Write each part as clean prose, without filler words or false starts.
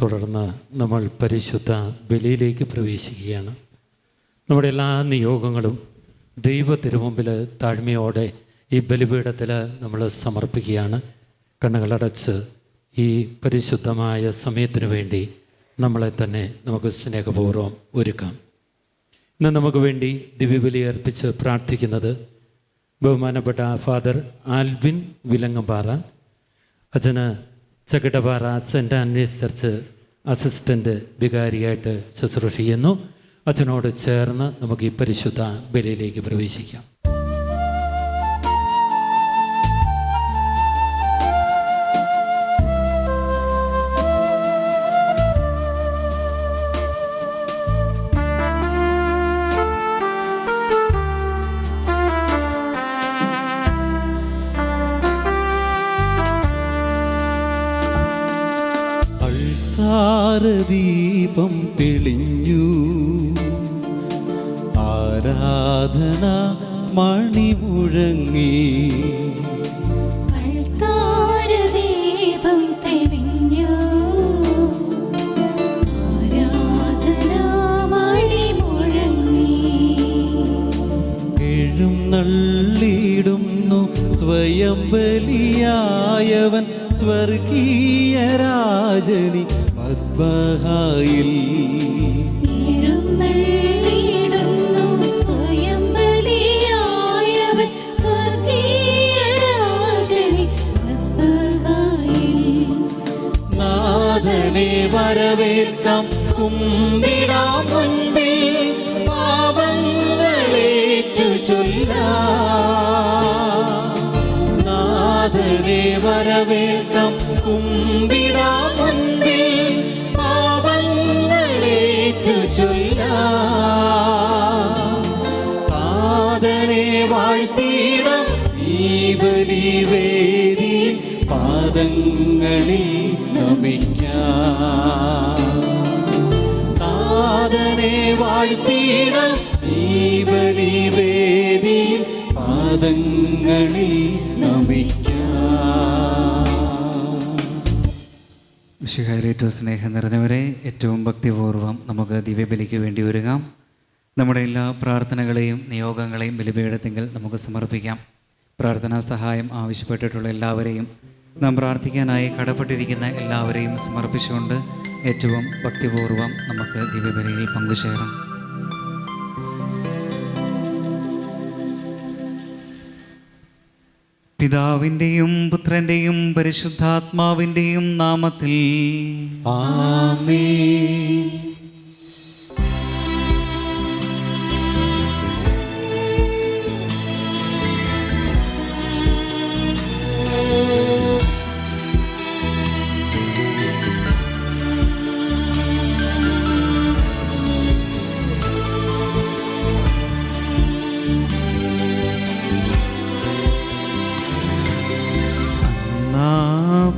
തുടർന്ന് നമ്മൾ പരിശുദ്ധ ബലിയിലേക്ക് പ്രവേശിക്കുകയാണ്. നമ്മുടെ എല്ലാ നിയോഗങ്ങളും ദൈവ തിരുമുമ്പിൽ താഴ്മയോടെ ഈ ബലിപീഠത്തിൽ നമ്മൾ സമർപ്പിക്കുകയാണ്. കണ്ണുകളടച്ച് ഈ പരിശുദ്ധമായ സമയത്തിനു വേണ്ടി നമ്മളെ തന്നെ നമുക്ക് സ്നേഹപൂർവ്വം ഒരുക്കാം. ഇന്ന് നമുക്ക് വേണ്ടി ദിവ്യബലി അർപ്പിച്ച് പ്രാർത്ഥിക്കുന്നത് ബഹുമാനപ്പെട്ട ഫാദർ ആൽവിൻ വിലങ്ങപ്പാറ, അച്ഛന് ചകിടപ്പാറ സെൻറ്റ് ആൻഡ്രീസ് ചർച്ച് അസിസ്റ്റൻ്റ് വികാരിയായിട്ട് ശുശ്രൂഷ ചെയ്യുന്നു. അച്ഛനോട് ചേർന്ന് നമുക്ക് ഈ പരിശുദ്ധ ബലിയിലേക്ക് പ്രവേശിക്കാം. ദീപം തെളിഞ്ഞു, ആരാധന മണി മുഴങ്ങി. ദീപം തെളിഞ്ഞു, ആരാധന മണി മുഴങ്ങി. എഴുന്നള്ളിടുന്നു സ്വയം ബലിയായവൻ, സ്വർഗീയ രാജനി മദ്ബഹായിൽ. എഴുന്നള്ളിടുന്നു സ്വയം ബലിയായവൻ, സ്വർഗീയ രാജനി മദ്ബഹായിൽ. നാഥനെ വരവേൽക്കാം, കുമ്പിടാം മുൻപിൽ, പാപങ്ങളേറ്റു ചൊല്ലാം. നാഥനെ വരവേൽക്കാം, കുമ്പിടാം മുൻപിൽ, പാപങ്ങളേറ്റു ചൊല്ലാം. പാദനെ വാഴ്ത്തിയിടാം ഈ ബലിവേദിയിൽ, പാദങ്ങളിൽ നമിക്കാം. താതനെ വാഴ്ത്തിയിടാം ഈ ബലിവേദിയിൽ, പാദങ്ങളിൽ നമിക്കാം. മിശിഹായിലേറ്റവും സ്നേഹം നിറഞ്ഞവരെ, ഏറ്റവും ഭക്തിപൂർവ്വം നമുക്ക് ദിവ്യബലിക്ക് വേണ്ടി ഒരുങ്ങാം. നമ്മുടെ എല്ലാ പ്രാർത്ഥനകളെയും നിയോഗങ്ങളെയും ബലിപീഠത്തിങ്കിൽ നമുക്ക് സമർപ്പിക്കാം. പ്രാർത്ഥനാ സഹായം ആവശ്യപ്പെട്ടിട്ടുള്ള എല്ലാവരെയും, നാം പ്രാർത്ഥിക്കാനായി കടപ്പെട്ടിരിക്കുന്ന എല്ലാവരെയും സമർപ്പിച്ചുകൊണ്ട് ഏറ്റവും ഭക്തിപൂർവ്വം നമുക്ക് ദിവ്യബലിയിൽ പങ്കുചേരാം. പിതാവിൻ്റെയും പുത്രൻ്റെയും പരിശുദ്ധാത്മാവിൻ്റെയും നാമത്തിൽ ആമേൻ.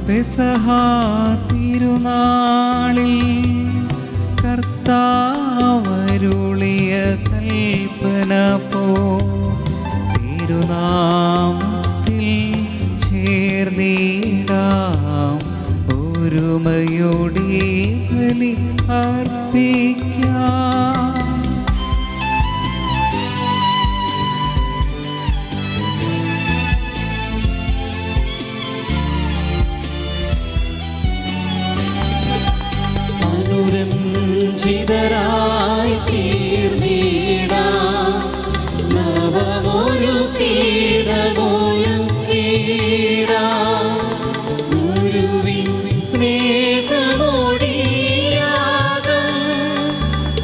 പെസഹ തിരുനാളിൽ കർത്താവരുളിയ കൽപ്പന പോ തിരുനാമത്തിൽ ചേർന്നിടാം, ഒരുമയോടെ ബലി അർപ്പിക്കാം. അനുരഞ്ജിതരായി തീർന്നിടാം, നവമൊരു പീഠമൊരുക്കിടാം. ഗുരുവിൻ സ്നേഹമൊടിയാകം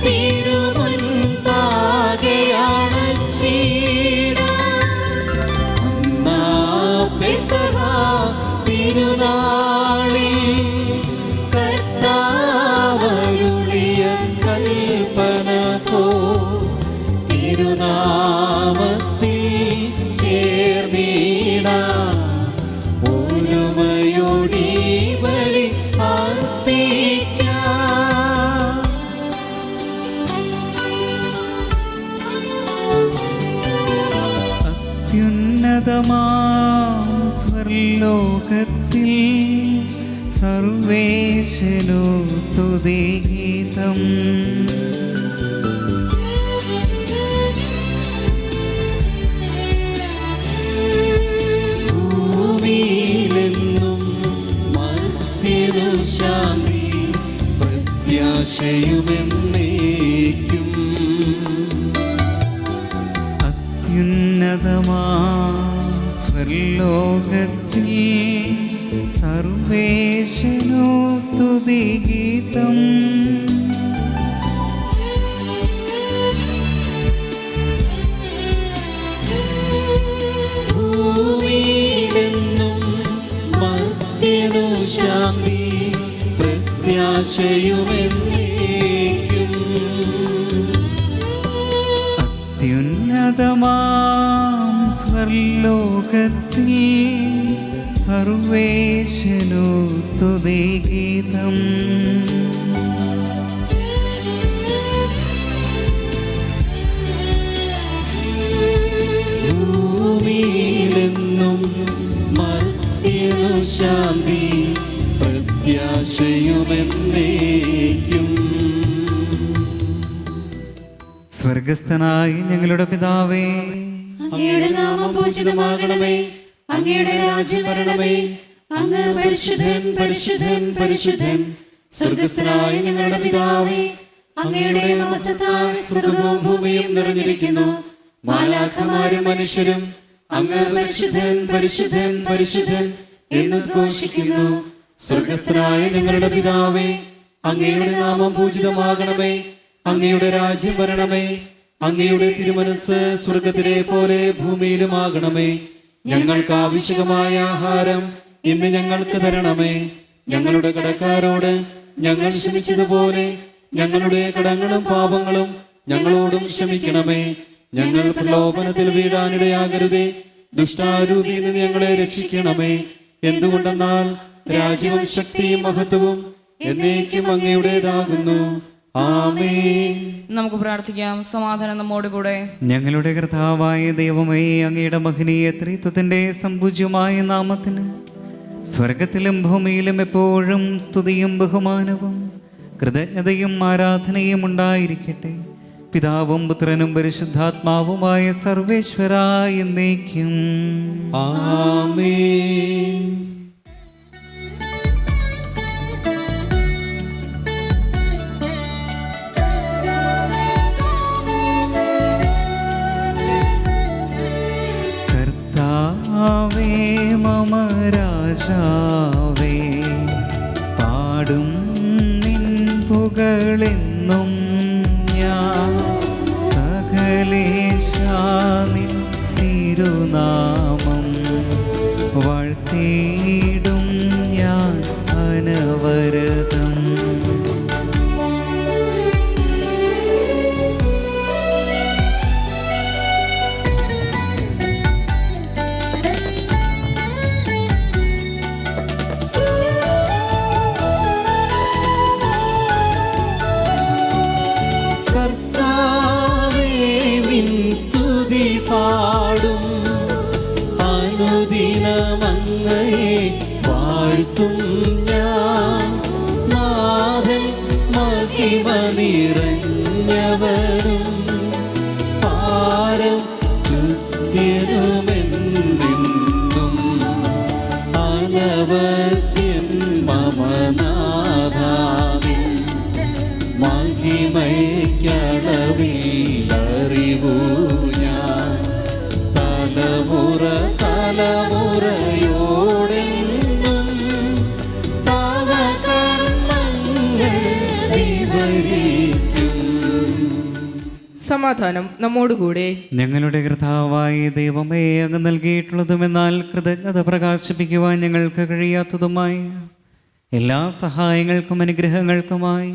തിരുമുൻപാകെ അണച്ചിടാം. അന്നാ പെസഹ തിരുനാളിൽ കർത്താവരുളിയ കൽപ്പന പോ തിരുനാമത്തിൽ ചേർന്നിടാം, ഒരുമയോടെ ബലി അർപ്പിക്കാം. അത്യുന്നതമാം സ്വർലോകത്തിൽ സർവേശനു സ്തുതിഗീതം. ഭൂമിയിലെന്നും മർത്യനു ശാന്തി പ്രത്യാശയുമെന്നേക്കും. അത്യുന്നതമാ സ്വർലോകത്തിൽ സർവേശനു സ്തുതിഗീതം. ഭൂമിയിലെന്നും മർത്യനു ശാന്തി പ്രത്യാശയുമെന്നേക്കും. അത്യുന്നതമാം സ്വർലോകത്തിൽ സർവേശനു സ്തുതിഗീതം. ഭൂമിയിലെന്നും മർത്യനു ശാന്തി പ്രത്യാശയുമെന്നേക്കും. സ്വർഗസ്ഥനായ ഞങ്ങളുടെ പിതാവേ, അങ്ങയുടെ നാമം പൂജിതമാകണമേ. അങ്ങയുടെ രാജ്യം വരണമേ. അങ്ങ് പരിശുദ്ധൻ പരിശുദ്ധൻ പരിശുദ്ധൻ. സ്വർഗസ്ഥനായ ഞങ്ങളുടെ പിതാവേ, അങ്ങയുടെ മഹത്വത്താൽ സ്വർഗ്ഗവും ഭൂമിയും നിറഞ്ഞിരിക്കുന്നു. മാലാഖമാരും മനുഷ്യരും അങ്ങ് പരിശുദ്ധൻ പരിശുദ്ധൻ പരിശുദ്ധൻ എന്നുദ്ഘോഷിക്കുന്നു. സ്വർഗസ്ഥനായ ഞങ്ങളുടെ പിതാവേ, അങ്ങയുടെ നാമം പൂജിതമാകണമേ. അങ്ങയുടെ രാജ്യം വരണമേ. അങ്ങയുടെ തിരുമനസ്സ് സ്വർഗത്തിലെ പോലെ ഭൂമിയിലുമാകണമേ. ഞങ്ങൾക്ക് ആവശ്യമായ ആഹാരം ഇന്ന് ഞങ്ങൾക്ക് തരണമേ. ഞങ്ങളുടെ കടക്കാരോട് ഞങ്ങൾ ക്ഷമിച്ചതുപോലെ ഞങ്ങളുടെ കടങ്ങളും പാപങ്ങളും ഞങ്ങളോടും ക്ഷമിക്കണമേ. ഞങ്ങൾ പ്രലോഭനത്തിൽ വീഴാനിടയാകരുതേ. ദുഷ്ടാരൂപിയിൽ നിന്ന് ഞങ്ങളെ രക്ഷിക്കണമേ. എന്തുകൊണ്ടെന്നാൽ രാജ്യവും ശക്തിയും മഹത്വവും എന്നേക്കും അങ്ങയുടേതാകുന്നു. ആമേൻ. നമുക്ക് പ്രാർത്ഥിക്കാം. സമാധാനം നമ്മോടുകൂടെ. ഞങ്ങളുടെ കർത്താവായ ദൈവമേ, അങ്ങയുടെ മഹനീയ ത്രിത്വത്തിന്റെ സമ്പൂജ്യമായ നാമത്തിന് സ്വർഗത്തിലും ഭൂമിയിലും എപ്പോഴും സ്തുതിയും ബഹുമാനവും കൃതജ്ഞതയും ആരാധനയും ഉണ്ടായിരിക്കട്ടെ. പിതാവും പുത്രനും പരിശുദ്ധാത്മാവുമായ സർവേശ്വരാ എന്നേക്കും. ആമേൻ. കർത്താവേ മമ രാജാവേ, പാടും നിൻ പുകളെന്നും ഞാൻ. സകലേശാ നിൻ തിരുനാമം വാഴ്ത്തിയിടും ഞാൻ അനവരതം. കർത്താവേ നിൻ സ്തുതി പാടും. അനുദിനമങ്ങയെ വാഴ്ത്തും ഞാൻ. നാഥൻ മഹിമ നിറഞ്ഞവരും പാരം സ്തുത്യനുമെന്നും. അനവദ്യൻ മമ നാഥാവിൻ മഹിമയ്ക്കളവില്ലറിവൂ ഞാൻ. തലമുറ തലമുറയോടെന്നും തവ കർമ്മങ്ങൾ വിവരിക്കും. സമാധാനം നമ്മോടുകൂടെ. ഞങ്ങളുടെ കർത്താവായ ദൈവമേ, അങ്ങ് നൽകിയിട്ടുള്ളതുമെന്നാൽ കൃതജ്ഞത പ്രകാശിപ്പിക്കുവാൻ ഞങ്ങൾക്ക് കഴിയാത്തതുമായ എല്ലാ സഹായങ്ങൾക്കും അനുഗ്രഹങ്ങൾക്കുമായി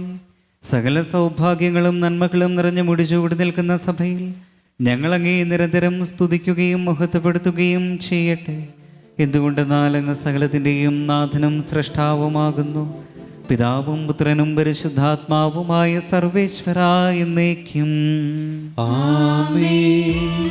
സകല സൗഭാഗ്യങ്ങളും നന്മകളും നിറഞ്ഞു മുടിച്ചുകൂടി നിൽക്കുന്ന സഭയിൽ ഞങ്ങളങ്ങേ നിരന്തരം സ്തുതിക്കുകയും മഹത്വപ്പെടുത്തുകയും ചെയ്യട്ടെ. എന്തുകൊണ്ടെന്നാൽ അങ്ങ് സകലത്തിൻ്റെയും നാഥനും സ്രഷ്ടാവുമാകുന്നു. പിതാവും പുത്രനും പരിശുദ്ധാത്മാവുമായ സർവേശ്വരാ എന്നേക്കും. ആമേൻ.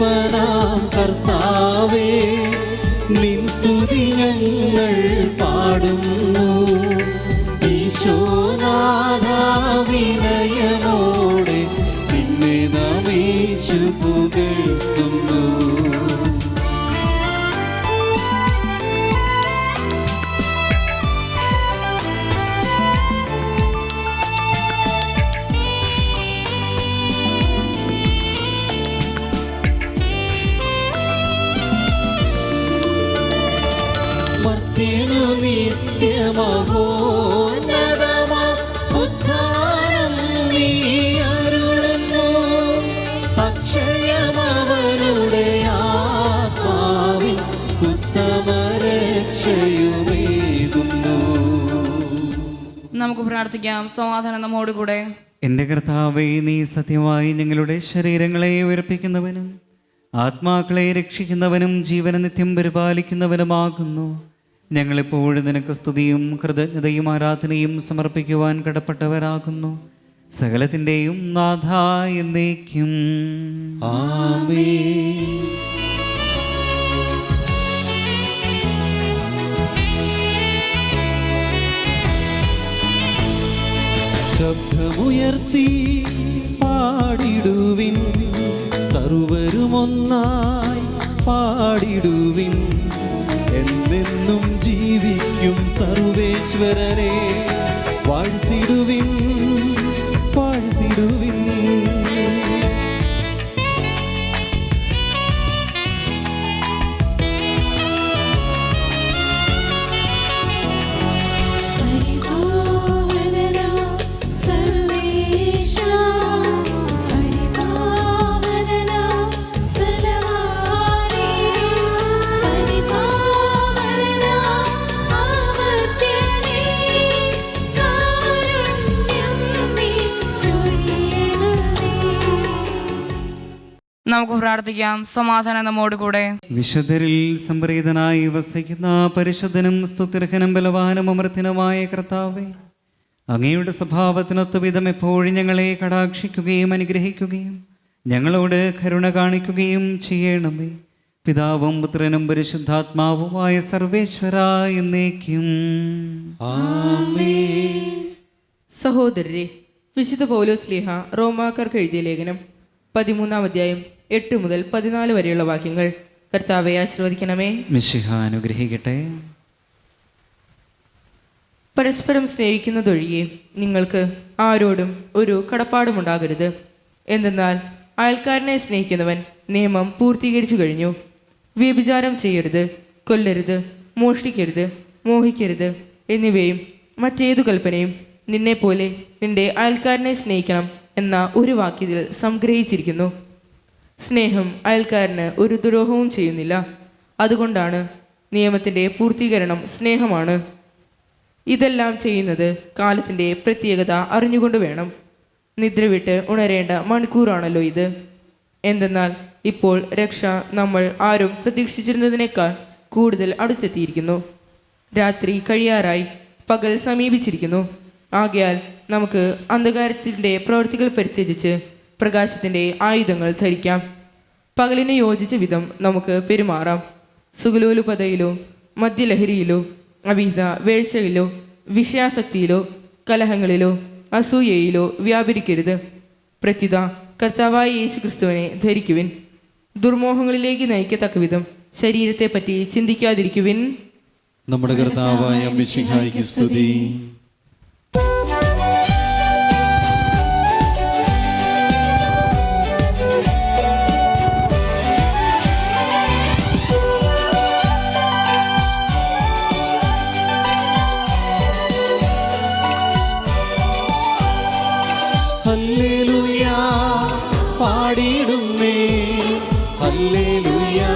അപ്പനാം കർത്താവേ, നിൻ സ്തുതി ഞങ്ങൾ പാടുന്നു. ഈശോനാഥ വിനയമോടെ നിന്നെ നമിച്ചു പുകഴ്ത്തുന്നു. മർത്യനു നിത്യമഹോന്നതമാം ഉദ്ധാനം നീ അരുളുന്നു. അക്ഷയമവനുടെ ആത്മാവിൻ ഉത്തമരക്ഷയുമേകുന്നു. നമുക്ക് പ്രാർത്ഥിക്കാം. സമാധാനം നമ്മോടുകൂടെ. എൻ്റെ കർത്താവേ, നീ സത്യമായി ഞങ്ങളുടെ ശരീരങ്ങളെ ഉയർപ്പിക്കുന്നവനും ആത്മാക്കളെ രക്ഷിക്കുന്നവനും ജീവന നിത്യം പരിപാലിക്കുന്നവനുമാകുന്നു. ഞങ്ങളെപ്പോഴും നിനക്ക് സ്തുതിയും കൃതജ്ഞതയും ആരാധനയും സമർപ്പിക്കുവാൻ കടപ്പെട്ടവരാകുന്നു. സകലത്തിൻ്റെയും നാഥ എന്നേക്കും ആമേൻ. ശബ്ദമുയർത്തി പാടിടുവിൻ, സർവരുമൊന്നായി പാടിടുവിൻ. എന്നെന്നും ജീവിക്കും സർവേശ്വരനെ വാഴ്ത്തിടുവിൻ, വാഴ്ത്തിടുവിൻ. നമുക്ക് പ്രാർത്ഥിക്കാം. സമാധാനം നമ്മോടുകൂടെ. വിശുദ്ധരിൽ സംപ്രീതനായി വസിക്കുന്ന പരിശുദ്ധനും സ്തുത്യർഹനും ബലവാനും അമർത്തിനുമായ കർത്താവേ, അങ്ങയുടെ സ്വഭാവത്തിനൊത്ത വിധം എപ്പോഴും ഞങ്ങളെ കടാക്ഷിക്കുകയും അനുഗ്രഹിക്കുകയും ഞങ്ങളോട് കരുണ കാണിക്കുകയും ചെയ്യണമേ. പിതാവും പുത്രനും പരിശുദ്ധാത്മാവുമായ സർവേശ്വര എന്നേക്കും ആമേൻ. സഹോദരരെ, വിശുദ്ധ പൗലോസ് ശ്ലീഹ റോമാക്കാർക്ക് എഴുതിയ ലേഖനം 13-ാം അധ്യായം 8 മുതൽ 14 വരെയുള്ള വാക്യങ്ങൾ. കർത്താവെ ആശീർവദിക്കണമേ. മിശിഹ അനുഗ്രഹിക്കട്ടെ. പരസ്പരം സ്നേഹിക്കുന്നതൊഴികെ നിങ്ങൾക്ക് ആരോടും ഒരു കടപ്പാടുമുണ്ടാകരുത്. എന്തെന്നാൽ അയൽക്കാരനെ സ്നേഹിക്കുന്നവൻ നിയമം പൂർത്തീകരിച്ചു കഴിഞ്ഞു. വ്യഭിചാരം ചെയ്യരുത്, കൊല്ലരുത്, മോഷ്ടിക്കരുത്, മോഹിക്കരുത് എന്നിവയും മറ്റേതു കൽപ്പനയും നിന്നെപ്പോലെ നിന്റെ അയൽക്കാരനെ സ്നേഹിക്കണം എന്ന ഒരു വാക്യത്തിൽ സംഗ്രഹിച്ചിരിക്കുന്നു. സ്നേഹം അയൽക്കാരന് ഒരു ദ്രോഹവും ചെയ്യുന്നില്ല. അതുകൊണ്ടാണ് നിയമത്തിൻ്റെ പൂർത്തീകരണം സ്നേഹമാണ്. ഇതെല്ലാം ചെയ്യുന്നത് കാലത്തിൻ്റെ പ്രത്യേകത അറിഞ്ഞുകൊണ്ട് വേണം. നിദ്ര വിട്ട് ഉണരേണ്ട മണിക്കൂറാണല്ലോ ഇത്. എന്തെന്നാൽ ഇപ്പോൾ രക്ഷ നമ്മൾ ആരും പ്രതീക്ഷിച്ചിരുന്നതിനേക്കാൾ കൂടുതൽ അടുത്തെത്തിയിരിക്കുന്നു. രാത്രി കഴിയാറായി, പകൽ സമീപിച്ചിരിക്കുന്നു. ആകയാൽ നമുക്ക് അന്ധകാരത്തിൻ്റെ പ്രവൃത്തികൾ പരിത്യജിച്ച് പ്രകാശത്തിൻ്റെ ആയുധങ്ങൾ ധരിക്കാം. പകലിന് യോജിച്ച വിധം നമുക്ക് പെരുമാറാം. സുഖലോലുപതയിലോ മദ്യലഹരിയിലോ അവിഹിത വേഴ്ചയിലോ വിഷയാസക്തിയിലോ കലഹങ്ങളിലോ അസൂയയിലോ വ്യാപരിക്കരുത്. പ്രത്യുത കർത്താവായ യേശുക്രിസ്തുവിനെ ധരിക്കുവിൻ. ദുർമോഹങ്ങളിലേക്ക് നയിക്കത്തക്ക വിധം ശരീരത്തെപ്പറ്റി ചിന്തിക്കാതിരിക്കുവിൻ. നമ്മുടെ കർത്താവായ മിശിഹായ്ക്ക് സ്തുതി. ഹല്ലേലൂയാ പാടിടുന്നേ, ഹല്ലേലൂയാ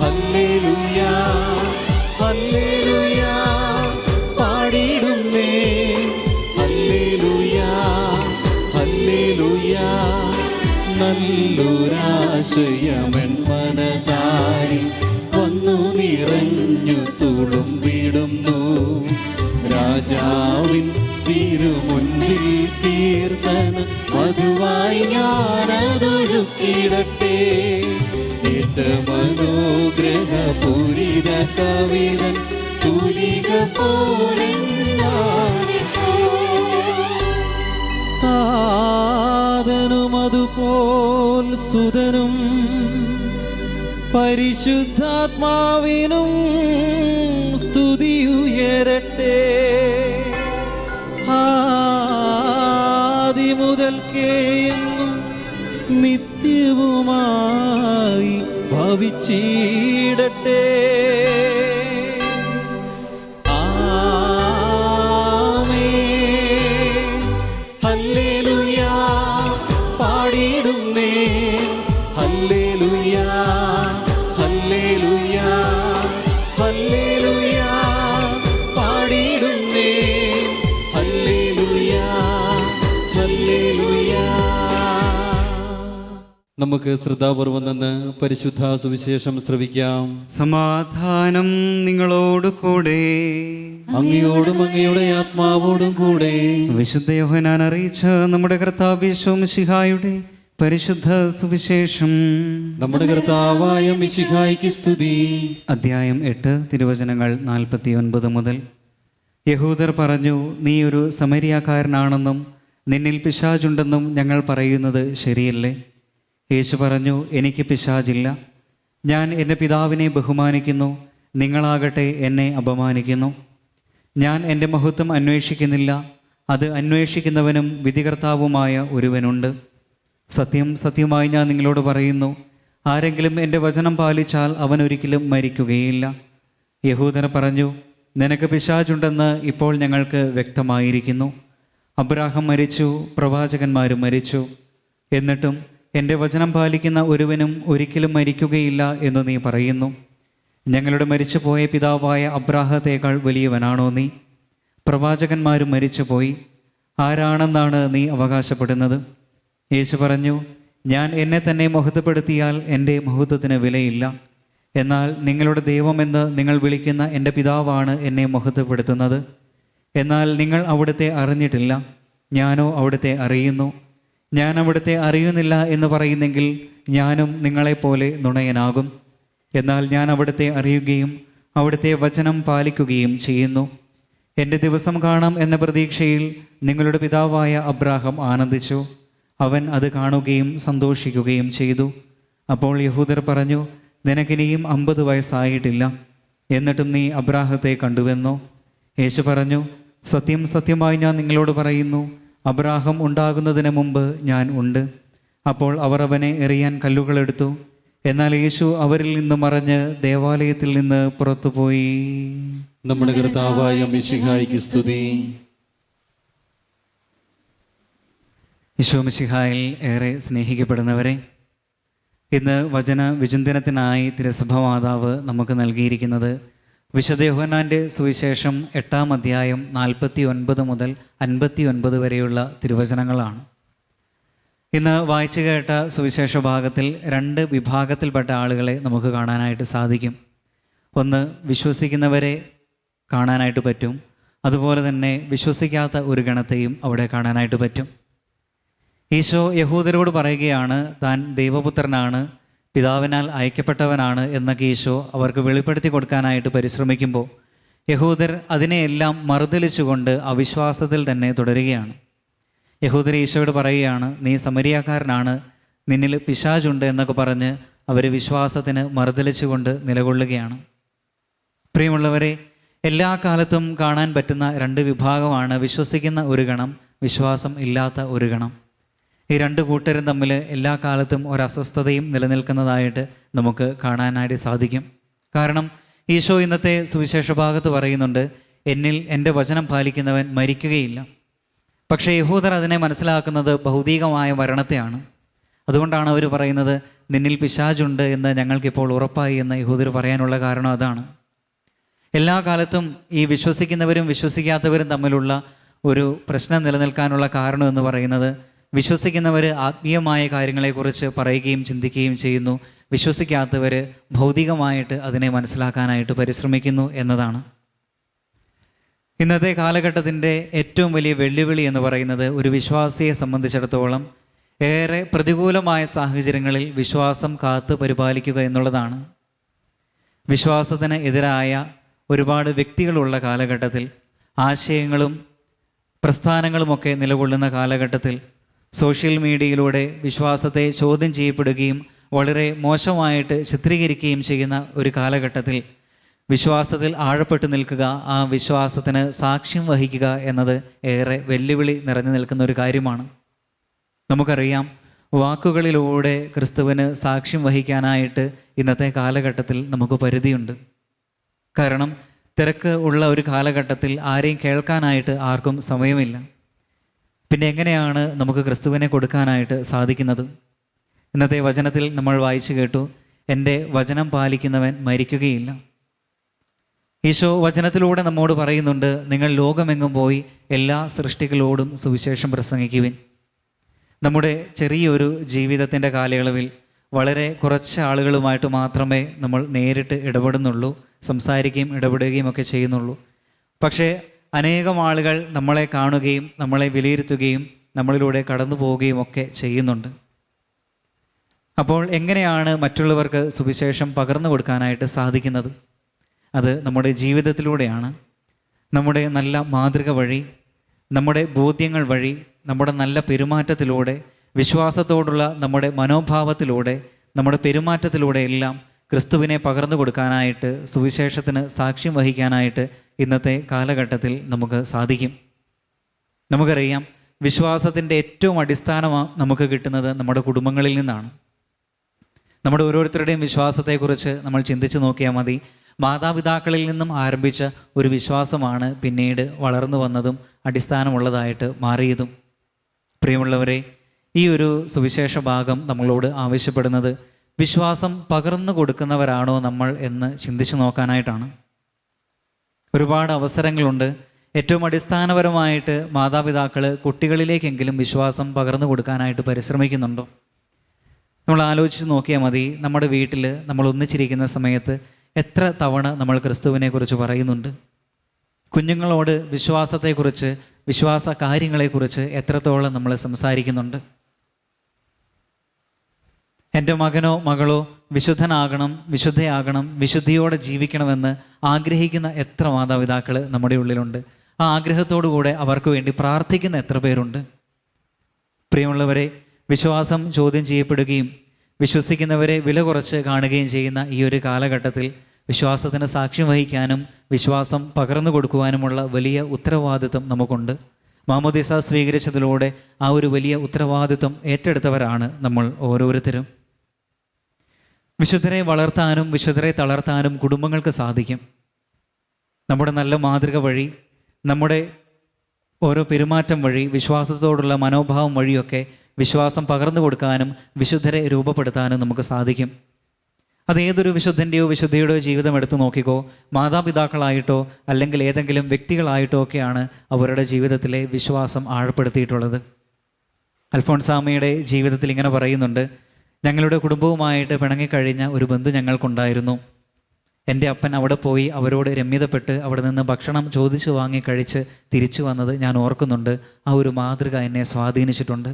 ഹല്ലേലൂയാ ഹല്ലേലൂയാ പാടിടുന്നേ, ഹല്ലേലൂയാ ഹല്ലേലൂയാ. നല്ലൊരാശയമൻ മനതാരിൽ വന്നു നിറഞ്ഞു തുളുമ്പിടുന്നു. രാജാവിൻ തിരുമുൻപിൽ കീർത്തന മധുവായി ഞാനതൊഴുക്കിടട്ടെ. കവിതൻ തൂലിക താതനും അതുപോൽ സുതനും പരിശുദ്ധാത്മാവിനും സ്തുതിയുയരട്ടെ. ആദിമുതൽക്കേ എന്നും നിത്യവുമായി ഭവിച്ചിടട്ടെ. ആമേൻ. ഹല്ലേലൂയ പാടിയിടുന്നേ. ഹല്ലേലൂയ ഹല്ലേലൂയ ഹല്ലേലൂയ പാടിയിടുന്നേ. ഹല്ലേലൂയ ഹല്ലേലൂയ. നമുക്ക് ശ്രദ്ധാപൂർവം നിന്ന് പരിശുദ്ധ സുവിശേഷം ശ്രവിക്കാം. സമാധാനം നിങ്ങളോട് കൂടെ. അങ്ങയോടും അങ്ങയുടെ ആത്മാവോടും കൂടെ. വിശുദ്ധ യോഹന്നാൻ അറിയിച്ച നമ്മുടെ കർത്താവ് യേശു മിശിഹായുടെ പരിശുദ്ധ സുവിശേഷം. നമ്മുടെ കർത്താവായ മിശിഹായ്ക്ക് സ്തുതി. അധ്യായം 8 തിരുവചനങ്ങൾ 49 മുതൽ. യഹൂദർ പറഞ്ഞു, നീ ഒരു സമരിയാക്കാരനാണെന്നും നിന്നിൽ പിശാചുണ്ടെന്നും ഞങ്ങൾ പറയുന്നത് ശരിയല്ലേ? യേശു പറഞ്ഞു, എനിക്ക് പിശാചില്ല. ഞാൻ എൻ്റെ പിതാവിനെ ബഹുമാനിക്കുന്നു, നിങ്ങളാകട്ടെ എന്നെ അപമാനിക്കുന്നു. ഞാൻ എൻ്റെ മഹത്വം അന്വേഷിക്കുന്നില്ല, അത് അന്വേഷിക്കുന്നവനും വിധികർത്താവുമായ ഒരുവനുണ്ട്. സത്യം സത്യമായി ഞാൻ നിങ്ങളോട് പറയുന്നു, ആരെങ്കിലും എൻ്റെ വചനം പാലിച്ചാൽ അവൻ ഒരിക്കലും മരിക്കുകയില്ല. യഹൂദർ പറഞ്ഞു, നിനക്ക് പിശാചുണ്ടെന്ന് ഇപ്പോൾ ഞങ്ങൾക്ക് വ്യക്തമായിരിക്കുന്നു. അബ്രാഹാം മരിച്ചു, പ്രവാചകന്മാരും മരിച്ചു. എന്നിട്ടും എൻ്റെ വചനം പാലിക്കുന്ന ഒരുവനും ഒരിക്കലും മരിക്കുകയില്ല എന്ന് നീ പറയുന്നു. ഞങ്ങളുടെ മരിച്ചുപോയ പിതാവായ അബ്രാഹത്തേക്കാൾ വലിയവനാണോ നീ? പ്രവാചകന്മാരും മരിച്ചുപോയി. ആരാണെന്നാണ് നീ അവകാശപ്പെടുന്നത്? യേശു പറഞ്ഞു, ഞാൻ എന്നെ തന്നെ മഹത്വപ്പെടുത്തിയാൽ എൻ്റെ മഹത്വത്തിന് വിലയില്ല. എന്നാൽ നിങ്ങളുടെ ദൈവമെന്ന് നിങ്ങൾ വിളിക്കുന്ന എൻ്റെ പിതാവാണ് എന്നെ മഹത്വപ്പെടുത്തുന്നത്. എന്നാൽ നിങ്ങൾ അവിടുത്തെ അറിഞ്ഞിട്ടില്ല, ഞാനോ അവിടുത്തെ അറിയുന്നു. ഞാൻ അവിടുത്തെ അറിയുന്നില്ല എന്ന് പറയുന്നെങ്കിൽ ഞാനും നിങ്ങളെപ്പോലെ നുണയനാകും. എന്നാൽ ഞാൻ അവിടുത്തെ അറിയുകയും അവിടുത്തെ വചനം പാലിക്കുകയും ചെയ്യുന്നു. എൻ്റെ ദിവസം കാണാം എന്ന പ്രതീക്ഷയിൽ നിങ്ങളുടെ പിതാവായ അബ്രാഹാം ആനന്ദിച്ചു. അവൻ അത് കാണുകയും സന്തോഷിക്കുകയും ചെയ്തു. അപ്പോൾ യഹൂദർ പറഞ്ഞു, നിനക്കിനിയും 50 വയസ്സായിട്ടില്ല, എന്നിട്ടും നീ അബ്രാഹത്തെ കണ്ടുവെന്നോ? യേശു പറഞ്ഞു, സത്യം സത്യമായി ഞാൻ നിങ്ങളോട് പറയുന്നു, അബ്രാഹാം ഉണ്ടാകുന്നതിന് മുമ്പ് ഞാൻ ഉണ്ട്. അപ്പോൾ അവർ അവനെ എറിയാൻ കല്ലുകളെടുത്തു. എന്നാൽ യേശു അവരിൽ നിന്ന് മറഞ്ഞ് ദേവാലയത്തിൽ നിന്ന് പുറത്തുപോയി. നമ്മുടെ കർത്താവായ മിശിഹായ്ക്ക് സ്തുതി. ഈശോ മിശിഹായിൽ ഏറെ സ്നേഹിക്കപ്പെടുന്നവരെ, ഇന്ന് വചന വിചിന്തനത്തിനായി തിരുസഭ മാതാവ് നമുക്ക് നൽകിയിരിക്കുന്നത് വിശുദ്ധ യോഹന്നാൻ്റെ സുവിശേഷം 8-ാം അധ്യായം 49 മുതൽ 59 വരെയുള്ള തിരുവചനങ്ങളാണ്. ഇന്ന് വായിച്ചു കേട്ട സുവിശേഷ ഭാഗത്തിൽ 2 വിഭാഗത്തിൽപ്പെട്ട ആളുകളെ നമുക്ക് കാണാനായിട്ട് സാധിക്കും. ഒന്ന്, വിശ്വസിക്കുന്നവരെ കാണാനായിട്ട് പറ്റും. അതുപോലെ തന്നെ വിശ്വസിക്കാത്ത ഒരു ഗണത്തെയും അവിടെ കാണാനായിട്ട് പറ്റും. ഈശോ യഹൂദരോട് പറയുകയാണ് താൻ ദൈവപുത്രനാണ്, പിതാവിനാൽ അയക്കപ്പെട്ടവനാണ് എന്നൊക്കെ ഈശോ അവർക്ക് വെളിപ്പെടുത്തി കൊടുക്കാനായിട്ട് പരിശ്രമിക്കുമ്പോൾ യഹൂദർ അതിനെയെല്ലാം മറുതലിച്ചുകൊണ്ട് അവിശ്വാസത്തിൽ തന്നെ തുടരുകയാണ്. യഹൂദർ ഈശോയോട് പറയുകയാണ്, നീ സമരിയാക്കാരനാണ്, നിന്നിൽ പിശാചുണ്ട് എന്നൊക്കെ പറഞ്ഞ് അവർ വിശ്വാസത്തിന് മറുതലിച്ചുകൊണ്ട് നിലകൊള്ളുകയാണ്. പ്രിയമുള്ളവരെ, എല്ലാ കാലത്തും കാണാൻ പറ്റുന്ന 2 വിഭാഗമാണ് വിശ്വസിക്കുന്ന ഒരു ഗണം, വിശ്വാസം ഇല്ലാത്ത ഒരു ഗണം. ഈ 2 കൂട്ടരും തമ്മിൽ എല്ലാ കാലത്തും ഒരസ്വസ്ഥതയും നിലനിൽക്കുന്നതായിട്ട് നമുക്ക് കാണാനായിട്ട് സാധിക്കും. കാരണം ഈശോ ഇന്നത്തെ സുവിശേഷ ഭാഗത്ത് പറയുന്നുണ്ട്, എന്നിൽ എൻ്റെ വചനം പാലിക്കുന്നവൻ മരിക്കുകയില്ല. പക്ഷേ യഹൂദർ അതിനെ മനസ്സിലാക്കുന്നത് ഭൗതികമായ മരണത്തെയാണ്. അതുകൊണ്ടാണ് അവർ പറയുന്നത്, നിന്നിൽ പിശാചുണ്ട് എന്ന് ഞങ്ങൾക്കിപ്പോൾ ഉറപ്പായി എന്ന് യഹൂദർ പറയാനുള്ള കാരണം അതാണ്. എല്ലാ കാലത്തും ഈ വിശ്വസിക്കുന്നവരും വിശ്വസിക്കാത്തവരും തമ്മിലുള്ള ഒരു പ്രശ്നം നിലനിൽക്കാനുള്ള കാരണം എന്ന് പറയുന്നത്, വിശ്വസിക്കുന്നവർ ആത്മീയമായ കാര്യങ്ങളെക്കുറിച്ച് പറയുകയും ചിന്തിക്കുകയും ചെയ്യുന്നു, വിശ്വസിക്കാത്തവർ ഭൗതികമായിട്ട് അതിനെ മനസ്സിലാക്കാനായിട്ട് പരിശ്രമിക്കുന്നു എന്നതാണ്. ഇന്നത്തെ കാലഘട്ടത്തിൻ്റെ ഏറ്റവും വലിയ വെല്ലുവിളി എന്ന് പറയുന്നത് ഒരു വിശ്വാസിയെ സംബന്ധിച്ചിടത്തോളം ഏറെ പ്രതികൂലമായ സാഹചര്യങ്ങളിൽ വിശ്വാസം കാത്ത് പരിപാലിക്കുക എന്നുള്ളതാണ്. വിശ്വാസത്തിന് എതിരായ ഒരുപാട് വ്യക്തികളുള്ള കാലഘട്ടത്തിൽ, ആശയങ്ങളും പ്രസ്ഥാനങ്ങളുമൊക്കെ നിലകൊള്ളുന്ന കാലഘട്ടത്തിൽ, സോഷ്യൽ മീഡിയയിലൂടെ വിശ്വാസത്തെ ചോദ്യം ചെയ്യപ്പെടുകയും വളരെ മോശമായിട്ട് ചിത്രീകരിക്കുകയും ചെയ്യുന്ന ഒരു കാലഘട്ടത്തിൽ വിശ്വാസത്തിൽ ആഴപ്പെട്ടു നിൽക്കുക, ആ വിശ്വാസത്തിന് സാക്ഷ്യം വഹിക്കുക എന്നത് ഏറെ വെല്ലുവിളി നിറഞ്ഞു നിൽക്കുന്ന ഒരു കാര്യമാണ്. നമുക്കറിയാം, വാക്കുകളിലൂടെ ക്രിസ്തുവിന് സാക്ഷ്യം വഹിക്കാനായിട്ട് ഇന്നത്തെ കാലഘട്ടത്തിൽ നമുക്ക് പരിധിയുണ്ട്. കാരണം തിരക്ക് ഉള്ള ഒരു കാലഘട്ടത്തിൽ ആരെയും കേൾക്കാനായിട്ട് ആർക്കും സമയമില്ല. പിന്നെ എങ്ങനെയാണ് നമുക്ക് ക്രിസ്തുവിനെ കൊടുക്കാനായിട്ട് സാധിക്കുന്നത്? ഇന്നത്തെ വചനത്തിൽ നമ്മൾ വായിച്ചു കേട്ടു, എൻ്റെ വചനം പാലിക്കുന്നവൻ മരിക്കുകയില്ല. ഈശോ വചനത്തിലൂടെ നമ്മോട് പറയുന്നുണ്ട്, നിങ്ങൾ ലോകമെങ്ങും പോയി എല്ലാ സൃഷ്ടികളോടും സുവിശേഷം പ്രസംഗിക്കുവിൻ. നമ്മുടെ ചെറിയൊരു ജീവിതത്തിൻ്റെ കാലയളവിൽ വളരെ കുറച്ച് ആളുകളുമായിട്ട് മാത്രമേ നമ്മൾ നേരിട്ട് ഇടപെടുന്നുള്ളൂ, സംസാരിക്കുകയും ഇടപെടുകയും ഒക്കെ ചെയ്യുന്നുള്ളൂ. പക്ഷേ അനേകം ആളുകൾ നമ്മളെ കാണുകയും നമ്മളെ വിലയിരുത്തുകയും നമ്മളിലൂടെ കടന്നു പോവുകയും ഒക്കെ ചെയ്യുന്നുണ്ട്. അപ്പോൾ എങ്ങനെയാണ് മറ്റുള്ളവർക്ക് സുവിശേഷം പകർന്നു കൊടുക്കാനായിട്ട് സാധിക്കുന്നത്? അത് നമ്മുടെ ജീവിതത്തിലൂടെയാണ്. നമ്മുടെ നല്ല മാതൃക വഴി, നമ്മുടെ ബോധ്യങ്ങൾ വഴി, നമ്മുടെ നല്ല പെരുമാറ്റത്തിലൂടെ, വിശ്വാസത്തോടുള്ള നമ്മുടെ മനോഭാവത്തിലൂടെ, നമ്മുടെ പെരുമാറ്റത്തിലൂടെ എല്ലാം ക്രിസ്തുവിനെ പകർന്നു കൊടുക്കാനായിട്ട്, സുവിശേഷത്തിന് സാക്ഷ്യം വഹിക്കാനായിട്ട് ഇന്നത്തെ കാലഘട്ടത്തിൽ നമുക്ക് സാധിക്കും. നമുക്കറിയാം, വിശ്വാസത്തിൻ്റെ ഏറ്റവും അടിസ്ഥാനം നമുക്ക് കിട്ടുന്നത് നമ്മുടെ കുടുംബങ്ങളിൽ നിന്നാണ്. നമ്മുടെ ഓരോരുത്തരുടെയും വിശ്വാസത്തെക്കുറിച്ച് നമ്മൾ ചിന്തിച്ച് നോക്കിയാൽ മതി. മാതാപിതാക്കളിൽ നിന്നും ആരംഭിച്ച ഒരു വിശ്വാസമാണ് പിന്നീട് വളർന്നു വന്നതും അടിസ്ഥാനമുള്ളതായിട്ട് മാറിയതും. പ്രിയമുള്ളവരെ, ഈ ഒരു സുവിശേഷ ഭാഗം നമ്മളോട് ആവശ്യപ്പെടുന്നത് വിശ്വാസം പകർന്നു കൊടുക്കുന്നവരാണോ നമ്മൾ എന്ന് ചിന്തിച്ചു നോക്കാനായിട്ടാണ്. ഒരുപാട് അവസരങ്ങളുണ്ട്. ഏറ്റവും അടിസ്ഥാനപരമായിട്ട് മാതാപിതാക്കൾ കുട്ടികളിലേക്കെങ്കിലും വിശ്വാസം പകർന്നു കൊടുക്കാനായിട്ട് പരിശ്രമിക്കുന്നുണ്ടോ? നമ്മൾ ആലോചിച്ച് നോക്കിയാൽ മതി. നമ്മുടെ വീട്ടിൽ നമ്മൾ ഒന്നിച്ചിരിക്കുന്ന സമയത്ത് എത്ര തവണ നമ്മൾ ക്രിസ്തുവിനെക്കുറിച്ച് പറയുന്നുണ്ട്? കുഞ്ഞുങ്ങളോട് വിശ്വാസത്തെക്കുറിച്ച്, വിശ്വാസ കാര്യങ്ങളെക്കുറിച്ച് എത്രത്തോളം നമ്മൾ സംസാരിക്കുന്നുണ്ട്? എൻ്റെ മകനോ മകളോ വിശുദ്ധനാകണം, വിശുദ്ധയാകണം, വിശുദ്ധിയോടെ ജീവിക്കണമെന്ന് ആഗ്രഹിക്കുന്ന എത്ര മാതാപിതാക്കൾ നമ്മുടെ ഉള്ളിലുണ്ട്? ആ ആഗ്രഹത്തോടുകൂടെ അവർക്ക് വേണ്ടി പ്രാർത്ഥിക്കുന്ന എത്ര പേരുണ്ട്? പ്രിയമുള്ളവരെ, വിശ്വാസം ചോദ്യം ചെയ്യപ്പെടുകയും വിശ്വസിക്കുന്നവരെ വില കുറച്ച് കാണുകയും ചെയ്യുന്ന ഈ ഒരു കാലഘട്ടത്തിൽ വിശ്വാസത്തിന് സാക്ഷ്യം വഹിക്കാനും വിശ്വാസം പകർന്നു കൊടുക്കുവാനുമുള്ള വലിയ ഉത്തരവാദിത്വം നമുക്കുണ്ട്. മാമോദീസ സ്വീകരിച്ചതിലൂടെ ആ ഒരു വലിയ ഉത്തരവാദിത്വം ഏറ്റെടുത്തവരാണ് നമ്മൾ ഓരോരുത്തരും. വിശുദ്ധരെ വളർത്താനും വിശുദ്ധരെ തളർത്താനും കുടുംബങ്ങൾക്ക് സാധിക്കും. നമ്മുടെ നല്ല മാതൃക വഴി, നമ്മുടെ ഓരോ പെരുമാറ്റം വഴി, വിശ്വാസത്തോടുള്ള മനോഭാവം വഴിയൊക്കെ വിശ്വാസം പകർന്നു കൊടുക്കാനും വിശുദ്ധരെ രൂപപ്പെടുത്താനും നമുക്ക് സാധിക്കും. അതേതൊരു വിശുദ്ധൻ്റെയോ വിശുദ്ധയുടെയോ ജീവിതം എടുത്തു നോക്കിക്കോ, മാതാപിതാക്കളായിട്ടോ അല്ലെങ്കിൽ ഏതെങ്കിലും വ്യക്തികളായിട്ടോ ഒക്കെയാണ് അവരുടെ ജീവിതത്തിലെ വിശ്വാസം ആഴപ്പെടുത്തിയിട്ടുള്ളത്. അൽഫോൺസാമ്മയുടെ ജീവിതത്തിൽ ഇങ്ങനെ പറയുന്നുണ്ട്, ഞങ്ങളുടെ കുടുംബവുമായിട്ട് പിണങ്ങിക്കഴിഞ്ഞ ഒരു ബന്ധു ഞങ്ങൾക്കുണ്ടായിരുന്നു. എൻ്റെ അപ്പൻ അവിടെ പോയി അവരോട് രമ്യതപ്പെട്ട് അവിടെ നിന്ന് ഭക്ഷണം ചോദിച്ചു വാങ്ങി കഴിച്ച് തിരിച്ചു വന്നത് ഞാൻ ഓർക്കുന്നുണ്ട്. ആ ഒരു മാതൃക എന്നെ സ്വാധീനിച്ചിട്ടുണ്ട്.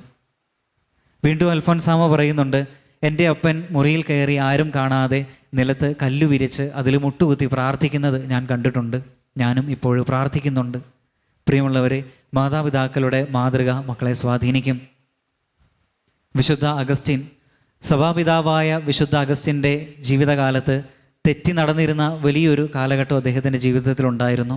വീണ്ടും അൽഫോൻസാമ്മ പറയുന്നുണ്ട്, എൻ്റെ അപ്പൻ മുറിയിൽ കയറി ആരും കാണാതെ നിലത്ത് കല്ല് വിരിച്ച് അതിൽ മുട്ടുകുത്തി പ്രാർത്ഥിക്കുന്നത് ഞാൻ കണ്ടിട്ടുണ്ട്. ഞാനും ഇപ്പോൾ പ്രാർത്ഥിക്കുന്നുണ്ട്. പ്രിയമുള്ളവരെ, മാതാപിതാക്കളുടെ മാതൃക മക്കളെ സ്വാധീനിക്കും. വിശുദ്ധ അഗസ്റ്റിൻ, സഭാപിതാവായ വിശുദ്ധ അഗസ്റ്റിൻ്റെ ജീവിതകാലത്ത് തെറ്റി നടന്നിരുന്ന വലിയൊരു കാലഘട്ടം അദ്ദേഹത്തിൻ്റെ ജീവിതത്തിലുണ്ടായിരുന്നു.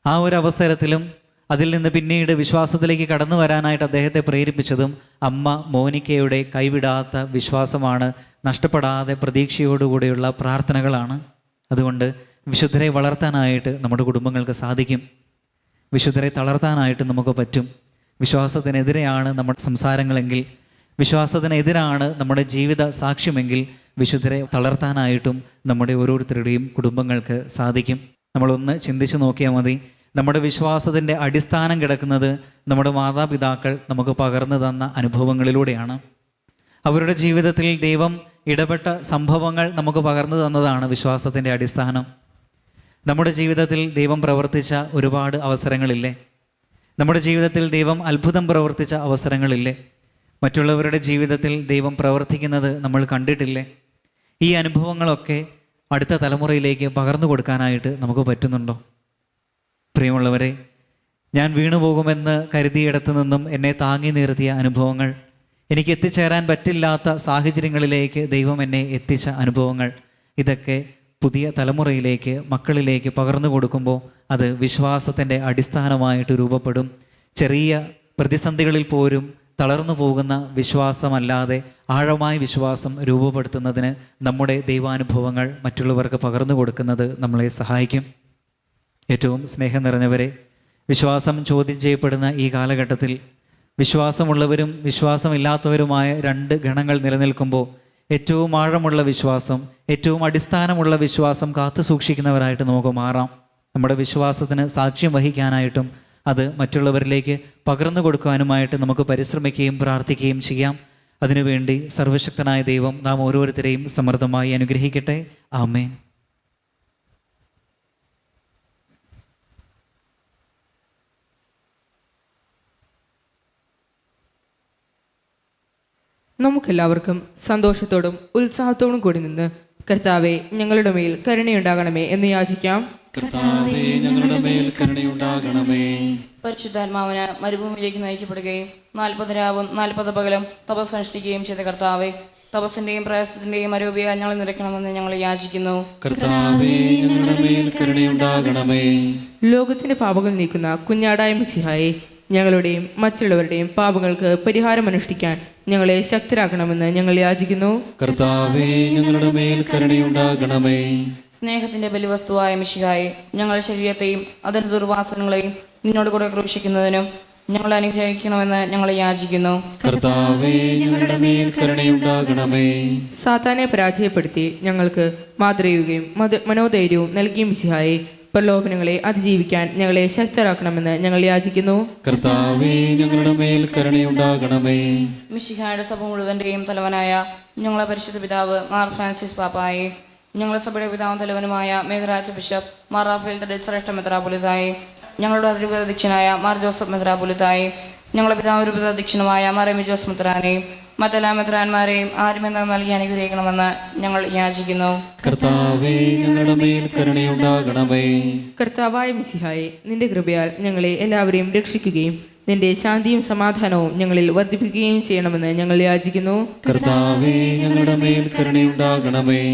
ആ ഒരു അവസരത്തിലും അതിൽ നിന്ന് പിന്നീട് വിശ്വാസത്തിലേക്ക് കടന്നു വരാനായിട്ട് അദ്ദേഹത്തെ പ്രേരിപ്പിച്ചതും അമ്മ മോനിക്കയുടെ കൈവിടാത്ത വിശ്വാസമാണ്, നഷ്ടപ്പെടാതെ പ്രതീക്ഷയോടുകൂടിയുള്ള പ്രാർത്ഥനകളാണ്. അതുകൊണ്ട് വിശുദ്ധരെ വളർത്താനായിട്ട് നമ്മുടെ കുടുംബങ്ങൾക്ക് സാധിക്കും. വിശുദ്ധരെ തളർത്താനായിട്ട് നമുക്ക് പറ്റും. വിശ്വാസത്തിനെതിരെയാണ് നമ്മുടെ സംസാരങ്ങളെങ്കിൽ, വിശ്വാസത്തിനെതിരാണ് നമ്മുടെ ജീവിത സാക്ഷ്യമെങ്കിൽ വിശുദ്ധരെ തളർത്താനായിട്ടും നമ്മുടെ ഓരോരുത്തരുടെയും കുടുംബങ്ങൾക്ക് സാധിക്കും. നമ്മളൊന്ന് ചിന്തിച്ച് നോക്കിയാൽ മതി. നമ്മുടെ വിശ്വാസത്തിൻ്റെ അടിസ്ഥാനം കിടക്കുന്നത് നമ്മുടെ മാതാപിതാക്കൾ നമുക്ക് പകർന്നു തന്ന അനുഭവങ്ങളിലൂടെയാണ്. അവരുടെ ജീവിതത്തിൽ ദൈവം ഇടപെട്ട സംഭവങ്ങൾ നമുക്ക് പകർന്നു തന്നതാണ് വിശ്വാസത്തിൻ്റെ അടിസ്ഥാനം. നമ്മുടെ ജീവിതത്തിൽ ദൈവം പ്രവർത്തിച്ച ഒരുപാട് അവസരങ്ങളില്ലേ? നമ്മുടെ ജീവിതത്തിൽ ദൈവം അത്ഭുതം പ്രവർത്തിച്ച അവസരങ്ങളില്ലേ? മറ്റുള്ളവരുടെ ജീവിതത്തിൽ ദൈവം പ്രവർത്തിക്കുന്നത് നമ്മൾ കണ്ടിട്ടില്ലേ? ഈ അനുഭവങ്ങളൊക്കെ അടുത്ത തലമുറയിലേക്ക് പകർന്നു കൊടുക്കാനായിട്ട് നമുക്ക് പറ്റുന്നുണ്ടോ? പ്രിയമുള്ളവരെ, ഞാൻ വീണുപോകുമെന്ന് കരുതിയിടത്തു നിന്നും എന്നെ താങ്ങി നിർത്തിയ അനുഭവങ്ങൾ, എനിക്ക് എത്തിച്ചേരാൻ പറ്റില്ലാത്ത സാഹചര്യങ്ങളിലേക്ക് ദൈവം എന്നെ എത്തിച്ച അനുഭവങ്ങൾ, ഇതൊക്കെ പുതിയ തലമുറയിലേക്ക്, മക്കളിലേക്ക് പകർന്നു കൊടുക്കുമ്പോൾ അത് വിശ്വാസത്തിൻ്റെ അടിസ്ഥാനമായിട്ട് രൂപപ്പെടും. ചെറിയ പ്രതിസന്ധികളിൽ പോലും തളർന്നു പോകുന്ന വിശ്വാസമല്ലാതെ ആഴമായ വിശ്വാസം രൂപപ്പെടുത്തുന്നതിന് നമ്മുടെ ദൈവാനുഭവങ്ങൾ മറ്റുള്ളവർക്ക് പകർന്നു കൊടുക്കുന്നത് നമ്മളെ സഹായിക്കും. ഏറ്റവും സ്നേഹം നിറഞ്ഞവരെ, വിശ്വാസം ചോദ്യം ചെയ്യപ്പെടുന്ന ഈ കാലഘട്ടത്തിൽ വിശ്വാസമുള്ളവരും വിശ്വാസമില്ലാത്തവരുമായ രണ്ട് ഗണങ്ങൾ നിലനിൽക്കുമ്പോൾ ഏറ്റവും ആഴമുള്ള വിശ്വാസം, ഏറ്റവും അടിസ്ഥാനമുള്ള വിശ്വാസം കാത്തു സൂക്ഷിക്കുന്നവരായിട്ട് നമുക്ക് മാറാം. നമ്മുടെ വിശ്വാസത്തിന് സാക്ഷ്യം വഹിക്കാനായിട്ടും അത് മറ്റുള്ളവരിലേക്ക് പകർന്നു കൊടുക്കാനുമായിട്ട് നമുക്ക് പരിശ്രമിക്കുകയും പ്രാർത്ഥിക്കുകയും ചെയ്യാം. അതിനുവേണ്ടി സർവശക്തനായ ദൈവം നാം ഓരോരുത്തരെയും സമൃദ്ധമായി അനുഗ്രഹിക്കട്ടെ. ആമേൻ. നമുക്കെല്ലാവർക്കും സന്തോഷത്തോടും ഉത്സാഹത്തോടും കൂടി നിന്ന് കർത്താവെ ഞങ്ങളുടെ മേൽ കരുണയുണ്ടാകണമേ എന്ന് യാചിക്കാം. കർത്താവേ, ഞങ്ങളുടെ മേൽ കരുണയുണ്ടാകണമേ. പരിശുദ്ധാത്മാവിന് മരുഭൂമിയിലേക്ക് നയിക്കപ്പെടുകയും 40 രാവും 40 പകലും തപസ് അനുഷ്ഠിക്കുകയും ചെയ്ത കർത്താവെ, തപസ്സിന്റെയും പ്രയാസത്തിന്റെയും അരൂപിയാൽ ഞങ്ങൾ നിറയ്ക്കണമെന്ന് ഞങ്ങൾ യാചിക്കുന്നു. കർത്താവേ, ഞങ്ങളുടെ മേൽ കരുണയുണ്ടാകണമേ. ലോകത്തിന്റെ പാപങ്ങൾ നീക്കുന്ന കുഞ്ഞാടായ മിശിഹായെ, ഞങ്ങളുടെയും മറ്റുള്ളവരുടെയും പാപങ്ങൾക്ക് പരിഹാരം അനുഷ്ഠിക്കാൻ ഞങ്ങളെ ശക്തരാക്കണമെന്ന് ഞങ്ങൾ യാചിക്കുന്നു. കർത്താവേ, ഞങ്ങളുടെ മേൽ കരുണയുണ്ടാകണമേ. സ്നേഹത്തിന്റെ ബലിവസ്തുവായ മിശിഹായെ, ഞങ്ങളുടെ ശരീരത്തെയും അതിന്റെ ദുർവാസനകളെയും നിന്നോട് കൂടെ ക്രൂശിക്കുന്നതിനും ഞങ്ങളെ അനുഗ്രഹിക്കണമെന്ന് ഞങ്ങൾ യാചിക്കുന്നു. കർത്താവേ, ഞങ്ങളുടെ മേൽ കരുണയുണ്ടാകണമേ. സാത്താനെ പരാജയപ്പെടുത്തി ഞങ്ങൾക്ക് മാതൃകയും മനോധൈര്യവും നൽകിയ മിശിഹായെ, പ്രലോഭനങ്ങളെ അതിജീവിക്കാൻ ഞങ്ങളെ ശക്തരാക്കണമെന്ന് ഞങ്ങൾ യാചിക്കുന്നു. കർത്താവേ, ഞങ്ങളുടെ മേൽ കരുണയുണ്ടാകണമേ. മിശിഹായുടെ സഭ മുഴുവന്റെയും തലവനായ ഞങ്ങളെ പരിശുദ്ധ പിതാവ് മാർ ഫ്രാൻസിസ് പാപ്പായെ, ഞങ്ങളുടെ സഭയുടെ പിതാവും തലവനുമായ മേഘരാജ ബിഷപ്പ് മാർ റാഫേൽ തടേൽ ശ്രേഷ്ഠ മെത്രാപ്പൊലീത്തായെ, ഞങ്ങളുടെ അതിരൂപതാധ്യക്ഷനായ മാർ ജോസഫ് മെത്രാപ്പൊലീത്തായെ, ഞങ്ങളുടെ പിതാവ് രൂപതാധ്യക്ഷനുമായ മാർ എമി ജോസ് മെത്രാനെയും മറ്റെല്ലാ മെത്രാന്മാരെയും ആരുമെന്ന് നൽകി അനുഗ്രഹിക്കണമെന്ന് ഞങ്ങൾ യാചിക്കുന്നു. കർത്താവേ, ഞങ്ങളുടെ മേൽ കരുണയുണ്ടാകണമേ. കർത്താവായ മിശിഹായെ, നിന്റെ കൃപയാൽ ഞങ്ങളെ എല്ലാവരെയും രക്ഷിക്കുകയും നിന്റെ ശാന്തിയും സമാധാനവും ഞങ്ങളിൽ വർദ്ധിപ്പിക്കുകയും ചെയ്യണമെന്ന് ഞങ്ങൾ യാചിക്കുന്നു. കർത്താവേ, ഞങ്ങളുടെ മേൽ കരുണയുണ്ടാകണമേ.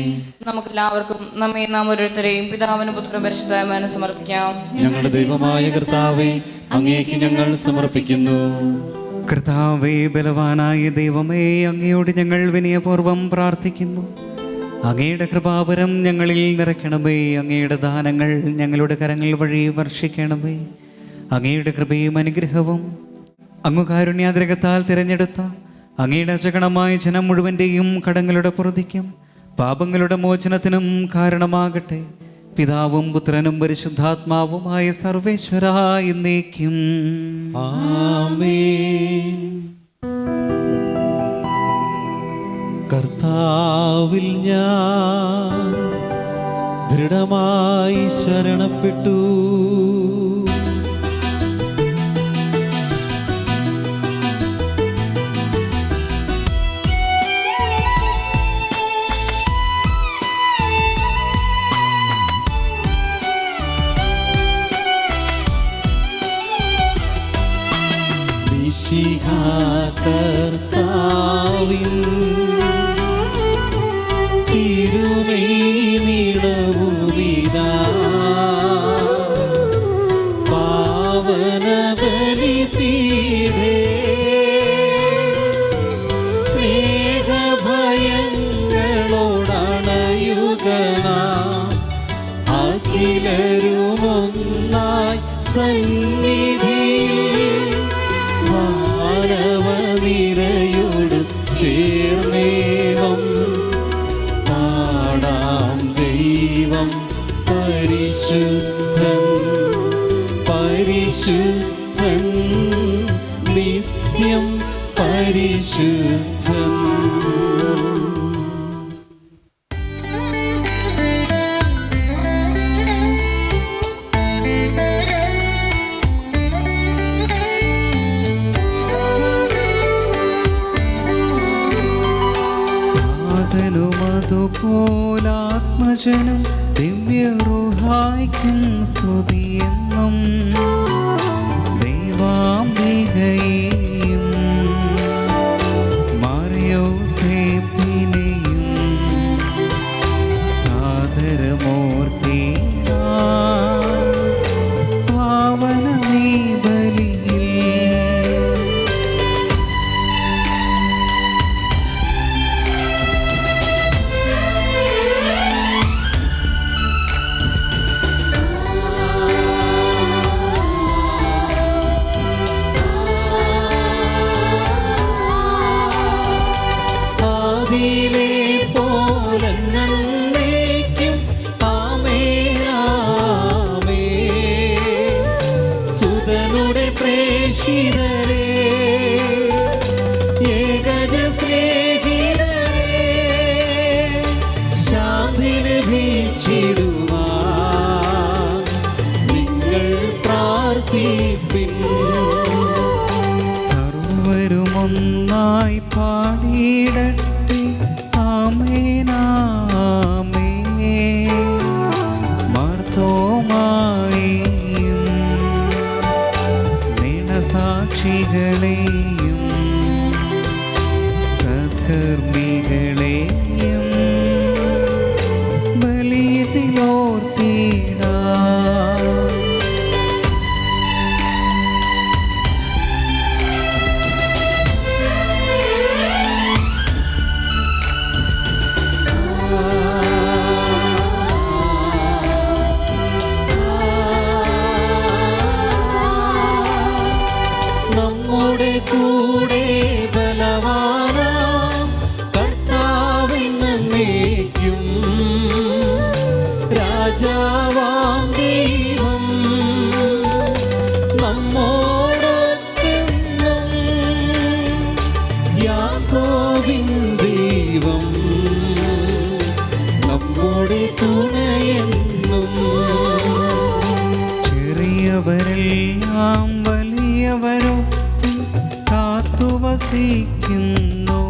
നമുക്കെല്ലാവർക്കും നമ്മെ നാം ഓരോരുത്തരെയും പിതാവിനും പുത്രനും പരിശുദ്ധാത്മാവിനും സമർപ്പിക്കാം. ഞങ്ങളുടെ ദൈവമായ കർത്താവേ, അങ്ങേക്ക് ഞങ്ങൾ സമർപ്പിക്കുന്നു. കർത്താവേ, ബലവാനായ ദൈവമേ, അങ്ങയോട് ഞങ്ങൾ വിനയപൂർവ്വം പ്രാർത്ഥിക്കുന്നു. അങ്ങയുടെ കൃപാവരം ഞങ്ങളിൽ നിറയ്ക്കണമേ. അങ്ങയുടെ ദാനങ്ങൾ ഞങ്ങളുടെ കരങ്ങൾ വഴി വർഷിക്കണമേ. അങ്ങയുടെ കൃപയും അനുഗ്രഹവും അങ്ങ് കാരുണ്യാതിരകത്താൽ തിരഞ്ഞെടുത്ത അങ്ങയുടെ അചകണമായ ജനം മുഴുവൻ്റെയും കടങ്ങളുടെ പൊറുതിക്കും പാപങ്ങളുടെ മോചനത്തിനും കാരണമാകട്ടെ. പിതാവും പുത്രനും പരിശുദ്ധാത്മാവുമായ സർവേശ്വരാ എന്നേക്കും. ആമേൻ. കർത്താവിൽ ഞാൻ ദൃഢമായി ശരണപ്പെട്ടു. കർത്താവിൻ തിരുമേനിടവുമിതാ പാവന ബലിപീഠേ സ്നേഹഭയങ്ങളോടണയുകനാം അഖിലരുമൊന്നായി സന്നിധിയിൽ മാനവനിരയോടും ചേർന്നേവം പാടാം. ദൈവം പരിശുദ്ധൻ പരിശുദ്ധൻ നിത്യം പരിശുദ്ധൻ. അതുപോലാത്മ രാജനും ദിവ്യറുഹായ്ക്കും സ്തുതിയെന്നും ദൈവാംബികയെയും മറിയോസേപ്പിനെയും സാദരമൂർത്തിയാം പാവനമീ ബലിയിൽ ആദിയിലെ പോലെന്നേക്കും ആമേനാമേ. സുതനുടെ പ്രേക്ഷിതരേ, ഏകജ സ്നേഹിതരേ, ശാന്തി ലഭിച്ചിടുവാൻ നിങ്ങൾ പ്രാർത്ഥിപ്പിൻ. സർവരുമൊന്നായി പാടിയിടട്ടെ ആമേനാമേ. മാർത്തോമായെയും നേണസാക്ഷികളെയും സത്കർമ്മികളെയും ബലിയിലോർത്തിടാം. നമ്മുടെ കൂടെ ബലവാനാം കർത്താവെന്നേക്കും രാജാവാം ദൈവം നമ്മോടൊത്തെന്നും. യാക്കോബിൻ ദൈവം നമ്മുടെ തുണയെന്നും. ചെറിയവരെല്ലാം വലിയവരും കാത്തുവസിക്കുന്നു.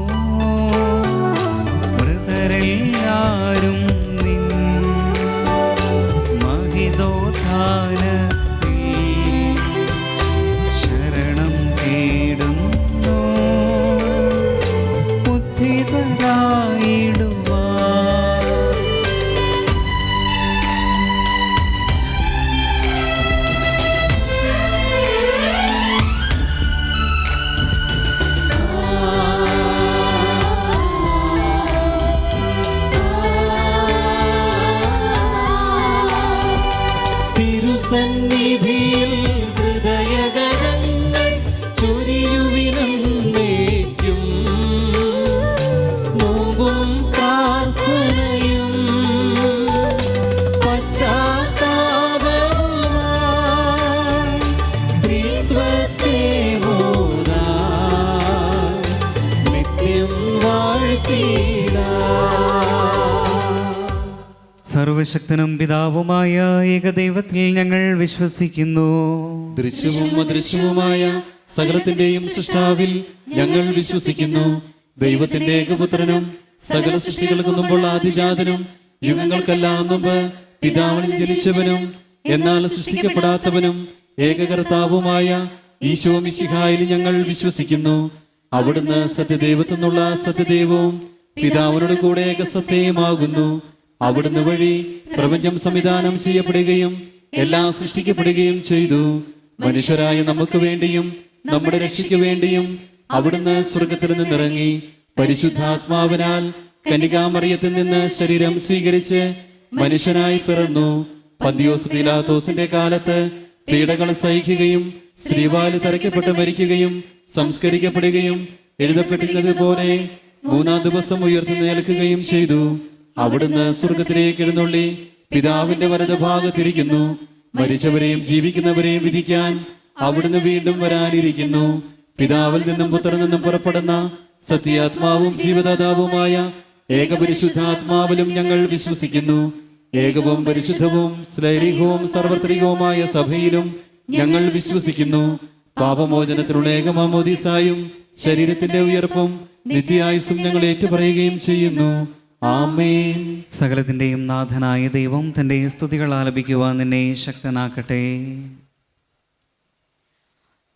മൃതരെല്ലാരും നിൻ മഹിതോത്ഥാനത്തിൽ ശരണം തേടുന്നു. ഉദ്ധിതരായിടുവാൻ തിരുസന്നിധിയിൽ ഹൃദയകരങ്ങൾ ചൊരിയുവിനേക്കും. നോമ്പും പ്രാർത്ഥനയും പശ്ചാത്താപവുമായി ത്രിത്വത്തെ മോദാൻ നിത്യം വാഴ്ത്തിടാം. സർവശക്തനും പിതാവുമായ ഏകദൈവത്തിൽ ഞങ്ങൾ വിശ്വസിക്കുന്നു. ദൃശ്യവും അദൃശ്യവുമായ സകലത്തിന്റെയും സൃഷ്ടാവിൽ ഞങ്ങൾ വിശ്വസിക്കുന്നു. ദൈവത്തിന്റെ ഏകപുത്രനും സകല സൃഷ്ടികൾക്കു മുമ്പുള്ള ആദിജാതനും യുഗങ്ങൾക്കെല്ലാം മുമ്പ് പിതാവിൽ ജനിച്ചവനും എന്നാൽ സൃഷ്ടിക്കപ്പെടാത്തവനും ഏകകർത്താവുമായ ഈശോ മിശിഹായിൽ ഞങ്ങൾ വിശ്വസിക്കുന്നു. അവിടുന്ന് സത്യദൈവത്തിനുള്ള സത്യദൈവവും പിതാവിനോട് കൂടെ ഏകസത്യമാകുന്നു. അവിടുന്ന് വഴി പ്രപഞ്ചം സംവിധാനം ചെയ്യപ്പെടുകയും എല്ലാം സൃഷ്ടിക്കപ്പെടുകയും ചെയ്തു. മനുഷ്യരായ നമുക്ക് വേണ്ടിയും നമ്മുടെ രക്ഷയ്ക്ക് വേണ്ടിയും അവിടുന്ന് സ്വർഗത്തിൽ നിന്നിറങ്ങി പരിശുദ്ധാത്മാവിനാൽ കന്യകാമറിയത്തിൽ നിന്ന് ശരീരം സ്വീകരിച്ച് മനുഷ്യനായി പിറന്നു. പന്തിയോസ് പീലാത്തോസിന്റെ കാലത്ത് പീഡകൾ സഹിക്കുകയും ശ്രീവാല് തറയ്ക്കപ്പെട്ട് മരിക്കുകയും സംസ്കരിക്കപ്പെടുകയും എഴുതപ്പെട്ടിരുന്നത് പോലെ മൂന്നാം ദിവസം ഉയർത്തെഴുന്നേൽക്കുകയും ചെയ്തു. അവിടുന്ന് സ്വർഗത്തിലേക്ക് എഴുന്നള്ളി പിതാവിന്റെ വലതുഭാഗത്തിരിക്കുന്നു. മരിച്ചവരെയും ജീവിക്കുന്നവരെയും വിധിക്കാൻ അവിടുന്ന് വീണ്ടും വരാനിരിക്കുന്നു. പിതാവിൽ നിന്നും പുത്രനിൽ നിന്നും പുറപ്പെടുന്ന സത്യാത്മാവും ജീവദാതാവുമായ ഏകപരിശുദ്ധാത്മാവിലും ഞങ്ങൾ വിശ്വസിക്കുന്നു. ഏകവും പരിശുദ്ധവും ശ്ലൈലികവും സർവത്രികവുമായ സഭയിലും ഞങ്ങൾ വിശ്വസിക്കുന്നു. പാപമോചനത്തിനുള്ള ഏകമാമോദീസായും ശരീരത്തിന്റെ ഉയർപ്പും നിത്യായുസ്സും ഞങ്ങൾ ഏറ്റുപറയുകയും ചെയ്യുന്നു. ആമേൻ. സകലത്തിൻ്റെയും നാഥനായ ദൈവം തൻ്റെ സ്തുതികൾ ആലപിക്കുവാൻ നിന്നെ ശക്തനാക്കട്ടെ.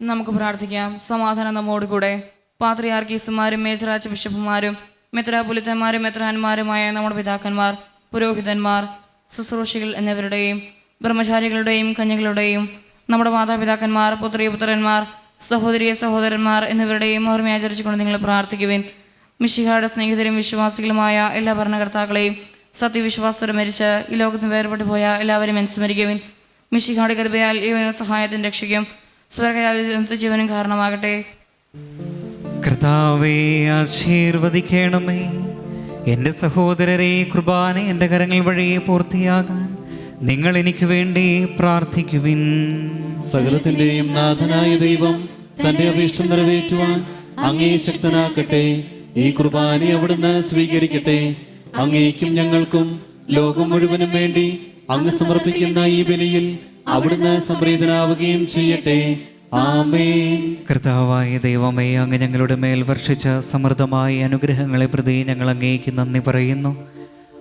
നമുക്ക് പ്രാർത്ഥിക്കാം. സമാധാനം നമ്മോട് കൂടെ. പാത്രിയാർക്കീസുമാരും മേജറാച്ച ബിഷപ്പുമാരും മെത്രാപൊലിത്തന്മാരും മെത്രാന്മാരുമായ നമ്മുടെ പിതാക്കന്മാർ, പുരോഹിതന്മാർ, ശുശ്രൂഷികൾ എന്നിവരുടെയും ബ്രഹ്മചാരികളുടെയും കന്യകളുടെയും നമ്മുടെ മാതാപിതാക്കന്മാർ, പുത്രിപുത്രന്മാർ, സഹോദരി സഹോദരന്മാർ എന്നിവരുടെയും ഓർമ്മ ആചരിച്ചുകൊണ്ട് നിങ്ങൾ പ്രാർത്ഥിക്കുവിൻ. മിശിഹായുടെ സ്നേഹിതരും വിശ്വാസികളുമായ എല്ലാ ഭരണകർത്താക്കളെയും സത്യവിശ്വാസത്തോടെ മരിച്ച് ഈ ലോകത്ത് വേർപെട്ടു പോയ എല്ലാവരും അനുസ്മരിക്കുവിൻ. മിശിഹായുടെ കൃപയാൽ ഈ സഹായത്തിന് രക്ഷിക്കും സ്വർഗരാജ്യത്തിന് ജീവനും കാരണമാകട്ടെ. കർത്താവേ, ആശീർവദിക്കണമേ. എൻ്റെ സഹോദരരെ, കുർബാന എൻ്റെ കരങ്ങൾ വഴി പൂർത്തിയാകാൻ നിങ്ങൾ എനിക്ക് വേണ്ടി പ്രാർത്ഥിക്കുവിൻ. സകലത്തിന്റെയും നാഥനായ ദൈവം തന്റെ അഭീഷ്ടം നിറവേറ്റുവാൻ അങ്ങേ ശക്തനാക്കട്ടെ. ഈ കുർബാന അവിടുന്ന് സ്വീകരിക്കട്ടെ. അങ്ങേക്കും ഞങ്ങൾക്കും ലോകം മുഴുവനും വേണ്ടി അങ്ങ് സമർപ്പിക്കുന്ന ഈ ബലിയിൽ അവിടുന്ന് സംപ്രീതനാവുകയും ചെയ്യട്ടെ. ആമേൻ. കർത്താവായ ദൈവമേ, അങ്ങ് ഞങ്ങളുടെ മേൽ വർഷിച്ച സമൃദ്ധമായ അനുഗ്രഹങ്ങളെ പ്രതി ഞങ്ങൾ അങ്ങേക്ക് നന്ദി പറയുന്നു.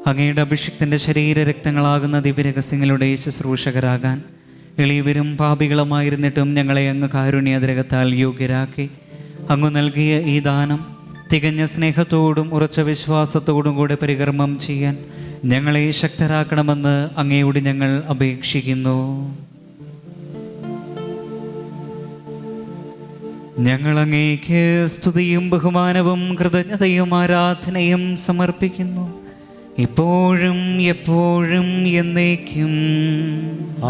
അങ്ങയുടെ അഭിഷിക്തൻ്റെ ശരീരരക്തങ്ങളാകുന്ന ദിവ്യരഹസ്യങ്ങളുടെ ശുശ്രൂഷകരാകാൻ എളിയവരും പാപികളുമായിരുന്നിട്ടും ഞങ്ങളെ അങ്ങ് കാരുണ്യാതിരകത്താൽ യോഗ്യരാക്കി. അങ്ങ് നൽകിയ ഈ ദാനം തികഞ്ഞ സ്നേഹത്തോടും ഉറച്ച വിശ്വാസത്തോടും കൂടെ പരികർമ്മം ചെയ്യാൻ ഞങ്ങളെ ശക്തരാക്കണമെന്ന് അങ്ങയോട് ഞങ്ങൾ അപേക്ഷിക്കുന്നു. ഞങ്ങൾ അങ്ങേക്ക് സ്തുതിയും ബഹുമാനവും കൃതജ്ഞതയും ആരാധനയും സമർപ്പിക്കുന്നു, ഇപ്പോഴും എപ്പോഴും എന്നേക്കും.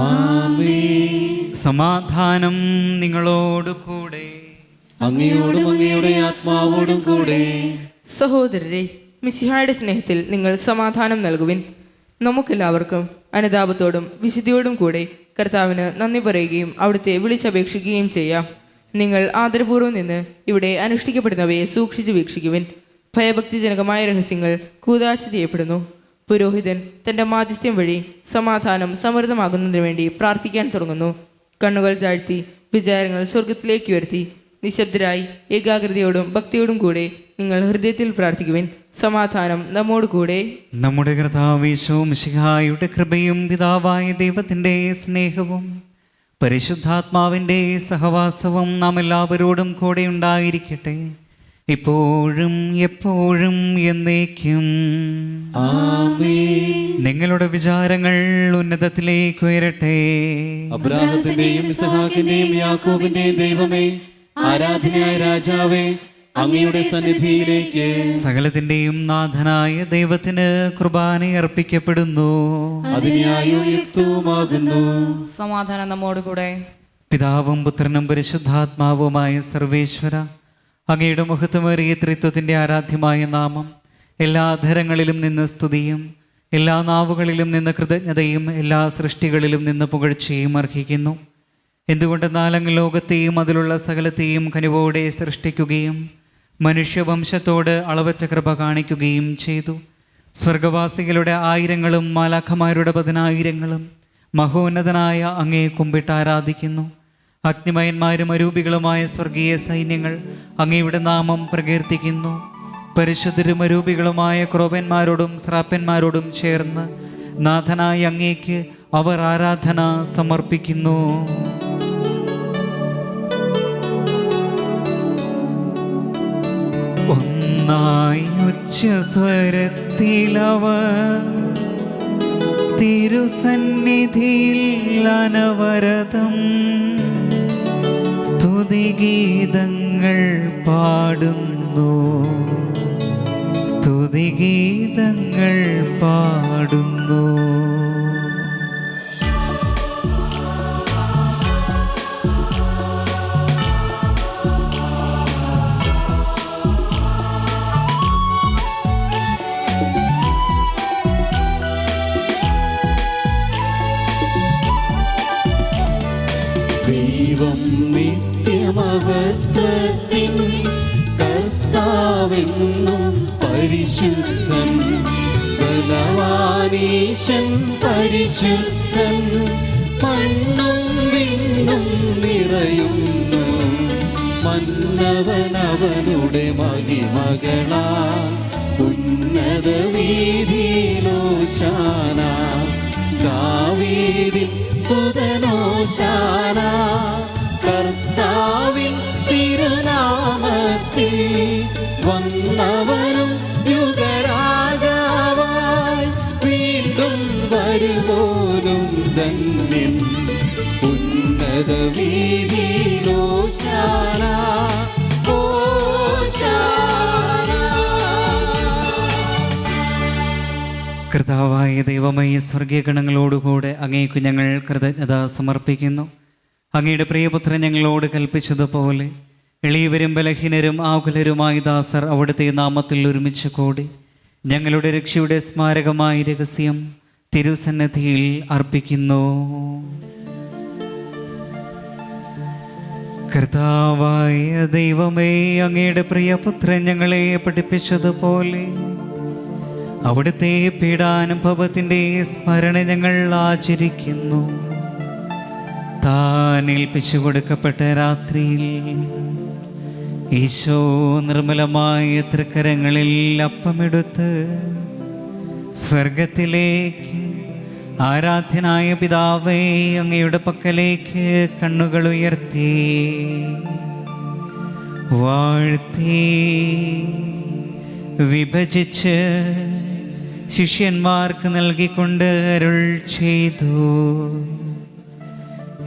ആമേൻ. സമാധാനം നിങ്ങളോട് കൂടെ. അങ്ങയോടും അങ്ങയുടെ ആത്മാവോടും കൂടെ. സഹോദരരെ, മിശിഹായുടെ സ്നേഹത്തിൽ നിങ്ങൾ സമാധാനം നൽകുവിൻ. നമുക്കെല്ലാവർക്കും അനുതാപത്തോടും വിശുദ്ധിയോടും കൂടെ കർത്താവിന് നന്ദി പറയുകയും അവിടുത്തെ വിളിച്ചപേക്ഷിക്കുകയും ചെയ്യാം. നിങ്ങൾ ആദരപൂർവ്വം നിന്ന് ഇവിടെ അനുഷ്ഠിക്കപ്പെടുന്നവയെ സൂക്ഷിച്ചു വീക്ഷിക്കുവിൻ. ഭയഭക്തിജനകമായ രഹസ്യങ്ങൾ കൂദാശ ചെയ്യപ്പെടുന്നു. പുരോഹിതൻ തൻ്റെ മാധ്യസ്ഥ്യം വഴി സമാധാനം സമൃദ്ധമാകുന്നതിന് വേണ്ടി പ്രാർത്ഥിക്കാൻ തുടങ്ങുന്നു. കണ്ണുകൾ താഴ്ത്തി വിചാരങ്ങൾ സ്വർഗത്തിലേക്ക് ഉയർത്തി നിശബ്ദരായി ഏകാഗ്രതയോടും ഭക്തിയോടും കൂടെ നിങ്ങൾ ഹൃദയത്തിൽ പ്രാർത്ഥിക്കുവിൻ. സമാധാനം നമ്മോട് കൂടെ. നമ്മുടെ കർത്താവ് യേശു മിശിഹായുടെ കൃപയും പിതാവായ ദൈവത്തിൻ്റെ സ്നേഹവും പരിശുദ്ധാത്മാവിൻ്റെ സഹവാസവും നാം എല്ലാവരോടും കൂടെ ഉണ്ടായിരിക്കട്ടെ, ഇപ്പോഴും എപ്പോഴും എന്നേക്കും. ആമേൻ. നിങ്ങളുടെ വിചാരങ്ങൾ ഉന്നതത്തിലേക്ക് ഉയരട്ടെ. അബ്രാഹത്തിന്റെയും ഇസഹാക്കിന്റെയും യാക്കോബിന്റെയും ദൈവമേ, ആരാധനയായ രാജാവേ, അങ്ങയുടെ സന്നിധിയിലേക്ക് സകലത്തിൻ്റെയും നാഥനായ ദൈവത്തിന് കുർബാന അർപ്പിക്കപ്പെടുന്നു. അതിന്യായവും യുക്തവുമാകുന്നു. സമാധാനം നമ്മോട് കൂടെ. പിതാവും പുത്രനും പരിശുദ്ധാത്മാവുമായ സർവേശ്വര, അങ്ങയുടെ മഹത്വമേറിയ ത്രിത്വത്തിൻ്റെ ആരാധ്യമായ നാമം എല്ലാ അധരങ്ങളിലും നിന്ന് സ്തുതിയും എല്ലാ നാവുകളിലും നിന്ന് കൃതജ്ഞതയും എല്ലാ സൃഷ്ടികളിലും നിന്ന് പുകഴ്ചയും അർഹിക്കുന്നു. എന്തുകൊണ്ടെന്നാൽ അങ്ങ് ലോകത്തെയും അതിലുള്ള സകലത്തെയും കനിവോടെ സൃഷ്ടിക്കുകയും മനുഷ്യവംശത്തോട് അളവറ്റ കൃപ കാണിക്കുകയും ചെയ്തു. സ്വർഗവാസികളുടെ ആയിരങ്ങളും മാലാഖമാരുടെ 10,000 മഹോന്നതനായ അങ്ങയെ കുമ്പിട്ട് ആരാധിക്കുന്നു. അഗ്നിമയന്മാരും അരൂപികളുമായ സ്വർഗീയ സൈന്യങ്ങൾ അങ്ങയുടെ നാമം പ്രകീർത്തിക്കുന്നു. പരിശുദ്ധരും അരൂപികളുമായ ക്രോപന്മാരോടും ശ്രാപ്പന്മാരോടും ചേർന്ന് നാഥനായ അങ്ങേക്ക് അവർ ആരാധന സമർപ്പിക്കുന്നു. ഒന്നായി ഉച്ചസ്വരത്തിലവർ തിരുസന്നിധിയിൽ അനവരതം സ്തുതിഗീതങ്ങൾ പാടുന്നു, സ്തുതിഗീതങ്ങൾ പാടുന്നു. ദൈവം നിത്യമഹത്വത്തിൻ കർത്താവെന്നും പരിശുദ്ധൻ, ബലവാനീശൻ പരിശുദ്ധൻ, മണ്ണും വിണ്ണും നിറയുന്നു. മന്നവനവനുടെ മഹിമകളാ ഉന്നത വീതിയിലോശാന, ദാവീദിൻ സുതനോശാന. കർത്താവിൻ തിരുനാമത്തിൽ വന്നവനും യുഗരാജാവായി വീണ്ടും വരുവോനും ധന്യൻ. ഉന്നത വീതിയിലോശാന, കർത്താവായ ദൈവമേ, സ്വർഗീയ ഗണങ്ങളോടുകൂടെ അങ്ങേക്കു ഞങ്ങൾ കൃതജ്ഞത സമർപ്പിക്കുന്നു. അങ്ങയുടെ പ്രിയപുത്രൻ ഞങ്ങളോട് കൽപ്പിച്ചതുപോലെ എളിയവരും ബലഹീനരും ആകുലരുമായ ദാസർ അവിടുത്തെ നാമത്തിൽ ഒരുമിച്ച് കൂടി ഞങ്ങളുടെ രക്ഷയുടെ സ്മാരകമായ രഹസ്യം തിരുസന്നിധിയിൽ അർപ്പിക്കുന്നു. കർത്താവായ ദൈവമേ, അങ്ങയുടെ പ്രിയപുത്രൻ ഞങ്ങളെ പഠിപ്പിച്ചതുപോലെ അവിടുത്തെ പീഡാനുഭവത്തിൻ്റെ സ്മരണ ഞങ്ങൾ ആചരിക്കുന്നു. താൻ ഏൽപ്പിച്ചു കൊടുക്കപ്പെട്ട രാത്രിയിൽ ഈശോ നിർമ്മലമായ തൃക്കരങ്ങളിൽ അപ്പമെടുത്ത് സ്വർഗത്തിലേക്ക് ആരാധ്യനായ പിതാവേ അങ്ങയുടെ പക്കലേക്ക് കണ്ണുകൾ ഉയർത്തി വാഴ്ത്തി വിഭജിച്ച് ശിഷ്യന്മാർക്ക് നൽകിക്കൊണ്ട് അരുൾ ചെയ്തു,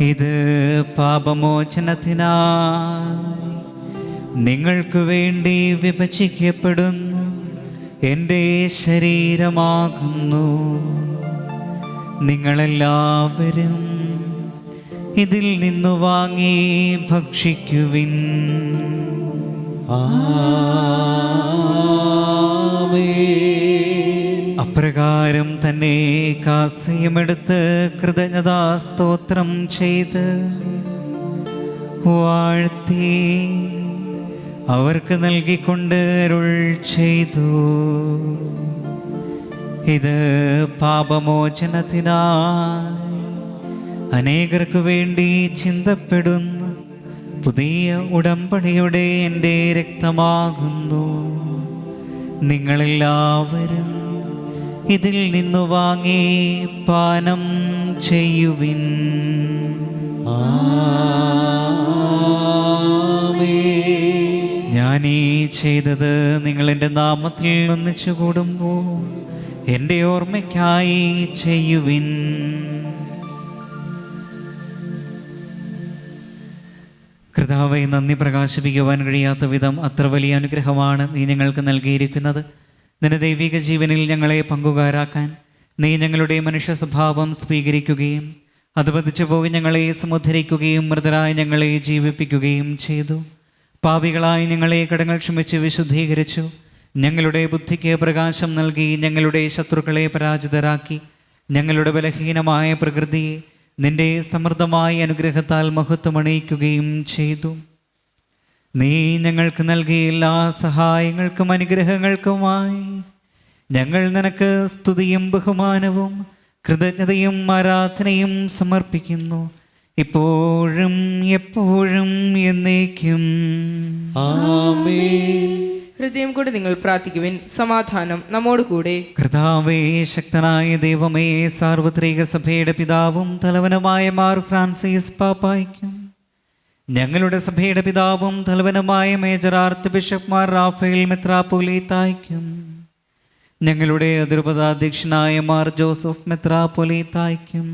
ഇത് പാപമോചനത്തിനായി നിങ്ങൾക്ക് വേണ്ടി വിഭജിക്കപ്പെടുന്നു എൻ്റെ ശരീരമാകുന്നു. നിങ്ങളെല്ലാവരും ഇതിൽ നിന്നു വാങ്ങി ഭക്ഷിക്കുവിൻ. അപ്രകാരം തന്നെ കാസയുമെടുത്ത് കൃതജ്ഞതാ സ്തോത്രം ചെയ്ത് വാഴ്ത്തി അവർക്ക് നൽകിക്കൊണ്ട് അരുൾ ചെയ്തു, ഇത് പാപമോചനത്തിനായി അനേകർക്ക് വേണ്ടി ചിന്തപ്പെടുന്ന പുതിയ ഉടമ്പടിയുടെ എൻ്റെ രക്തമാകുന്നു. നിങ്ങളെല്ലാവരും ഇതിൽ നിന്നു വാങ്ങി പാനം ചെയ്യുവിൻ. ഞാനീ ചെയ്തത് നിങ്ങൾ എൻ്റെ നാമത്തിൽ ഒന്നിച്ചു കൂടുമ്പോൾ എൻ്റെ ഓർമ്മയ്ക്കായി ചെയ്യുവിൻ. കർത്താവേ, നന്ദി പ്രകാശിപ്പിക്കുവാൻ കഴിയാത്ത വിധം അത്ര വലിയ അനുഗ്രഹമാണ് നീ ഞങ്ങൾക്ക് നൽകിയിരിക്കുന്നത്. നിന്റെ ദൈവിക ജീവനിൽ ഞങ്ങളെ പങ്കുകാരാക്കാൻ നീ ഞങ്ങളുടെ മനുഷ്യ സ്വഭാവം സ്വീകരിക്കുകയും അത് പതിച്ചു പോയി ഞങ്ങളെ സമുദ്ധരിക്കുകയും മൃതരായി ഞങ്ങളെ ജീവിപ്പിക്കുകയും ചെയ്തു. പാപികളായി ഞങ്ങളെ കടങ്ങൾ ക്ഷമിച്ച് വിശുദ്ധീകരിച്ചു. ഞങ്ങളുടെ ബുദ്ധിക്ക് പ്രകാശം നൽകി ഞങ്ങളുടെ ശത്രുക്കളെ പരാജിതരാക്കി ഞങ്ങളുടെ ബലഹീനമായ പ്രകൃതിയെ നിന്റെ സമൃദ്ധമായ അനുഗ്രഹത്താൽ മഹത്വമണിയിക്കുകയും ചെയ്തു. നീ ഞങ്ങൾക്ക് നൽകിയ എല്ലാ സഹായങ്ങൾക്കും അനുഗ്രഹങ്ങൾക്കുമായി ഞങ്ങൾ നിനക്ക് സ്തുതിയും ബഹുമാനവും കൃതജ്ഞതയും ആരാധനയും സമർപ്പിക്കുന്നു, ഇപ്പോഴും എപ്പോഴും എന്നേക്കും. ആമേൻ. ഹൃദയം കൊണ്ട് നിങ്ങൾ പ്രാർത്ഥിക്കുവിൻ. സമാധാനം നമ്മോട് കൂടെ. കർത്താവേ, ശക്തനായ ദൈവമേ, സാർവത്രിക സഭയുടെ പിതാവും തലവനുമായ മാർ ഫ്രാൻസിസ് പാപ്പായ്ക്കും ഞങ്ങളുടെ സഭയുടെ പിതാവും തലവനുമായ major archbishop Mar Raphael മെത്രാപ്പൊലീത്തായ്ക്കും ഞങ്ങളുടെ അതിരൂപതാധ്യക്ഷനായ മാർ ജോസഫ് മെത്രാപ്പൊലീത്തായ്ക്കും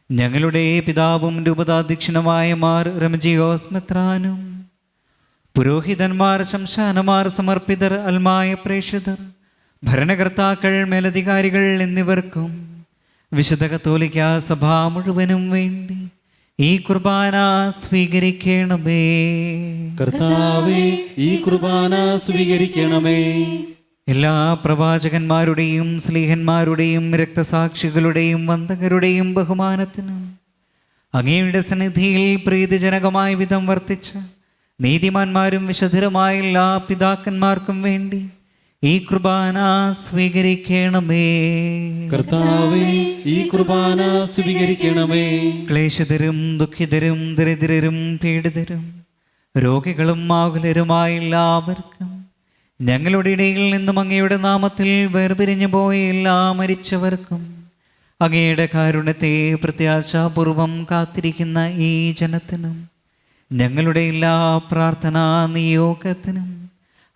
ഞങ്ങളുടെ പിതാവും രൂപതാധ്യക്ഷനുമായ മാർ റംജിയോസ് മെത്രാനും പുരോഹിതന്മാർ, ശംശാനമാർ, സമർപ്പിതർ, അൽമായ പ്രേക്ഷിതർ, ഭരണകർത്താക്കൾ, മേലധികാരികൾ എന്നിവർക്കും വിശുദ്ധ കത്തോലിക്ക സഭ മുഴുവനും വേണ്ടി ഈ കുർബാന സ്വീകരിക്കണമേ. കർത്താവേ, ഈ കുർബാന സ്വീകരിക്കണമേ. എല്ലാ പ്രവാചകന്മാരുടെയും സ്ലീഹന്മാരുടെയും രക്തസാക്ഷികളുടെയും വന്ദകരുടെയും ബഹുമാനത്തിനും അങ്ങയുടെ സന്നിധിയിൽ പ്രീതിജനകമായ വിധം വർത്തിച്ച നീതിമാന്മാരും വിശുദ്ധരുമായ എല്ലാ പിതാക്കന്മാർക്കും വേണ്ടി ഈ കുർബാന സ്വീകരിക്കണമേ. കർത്താവേ, ഈ കുർബാന സ്വീകരിക്കണമേ. ക്ലേശിതരും ദുഃഖിതരും ദരിദ്രരും പീഡിതരും രോഗികളും ആകുലരുമായ എല്ലാവർക്കും ഞങ്ങളുടെ ഇടയിൽ നിന്നും അങ്ങയുടെ നാമത്തിൽ വേർപിരിഞ്ഞു പോയ എല്ലാ മരിച്ചവർക്കും അങ്ങയുടെ കാരുണ്യത്തെ പ്രത്യാശാപൂർവം കാത്തിരിക്കുന്ന ഈ ജനത്തിനും ഞങ്ങളുടെ എല്ലാ പ്രാർത്ഥനാ നിയോഗത്തിനും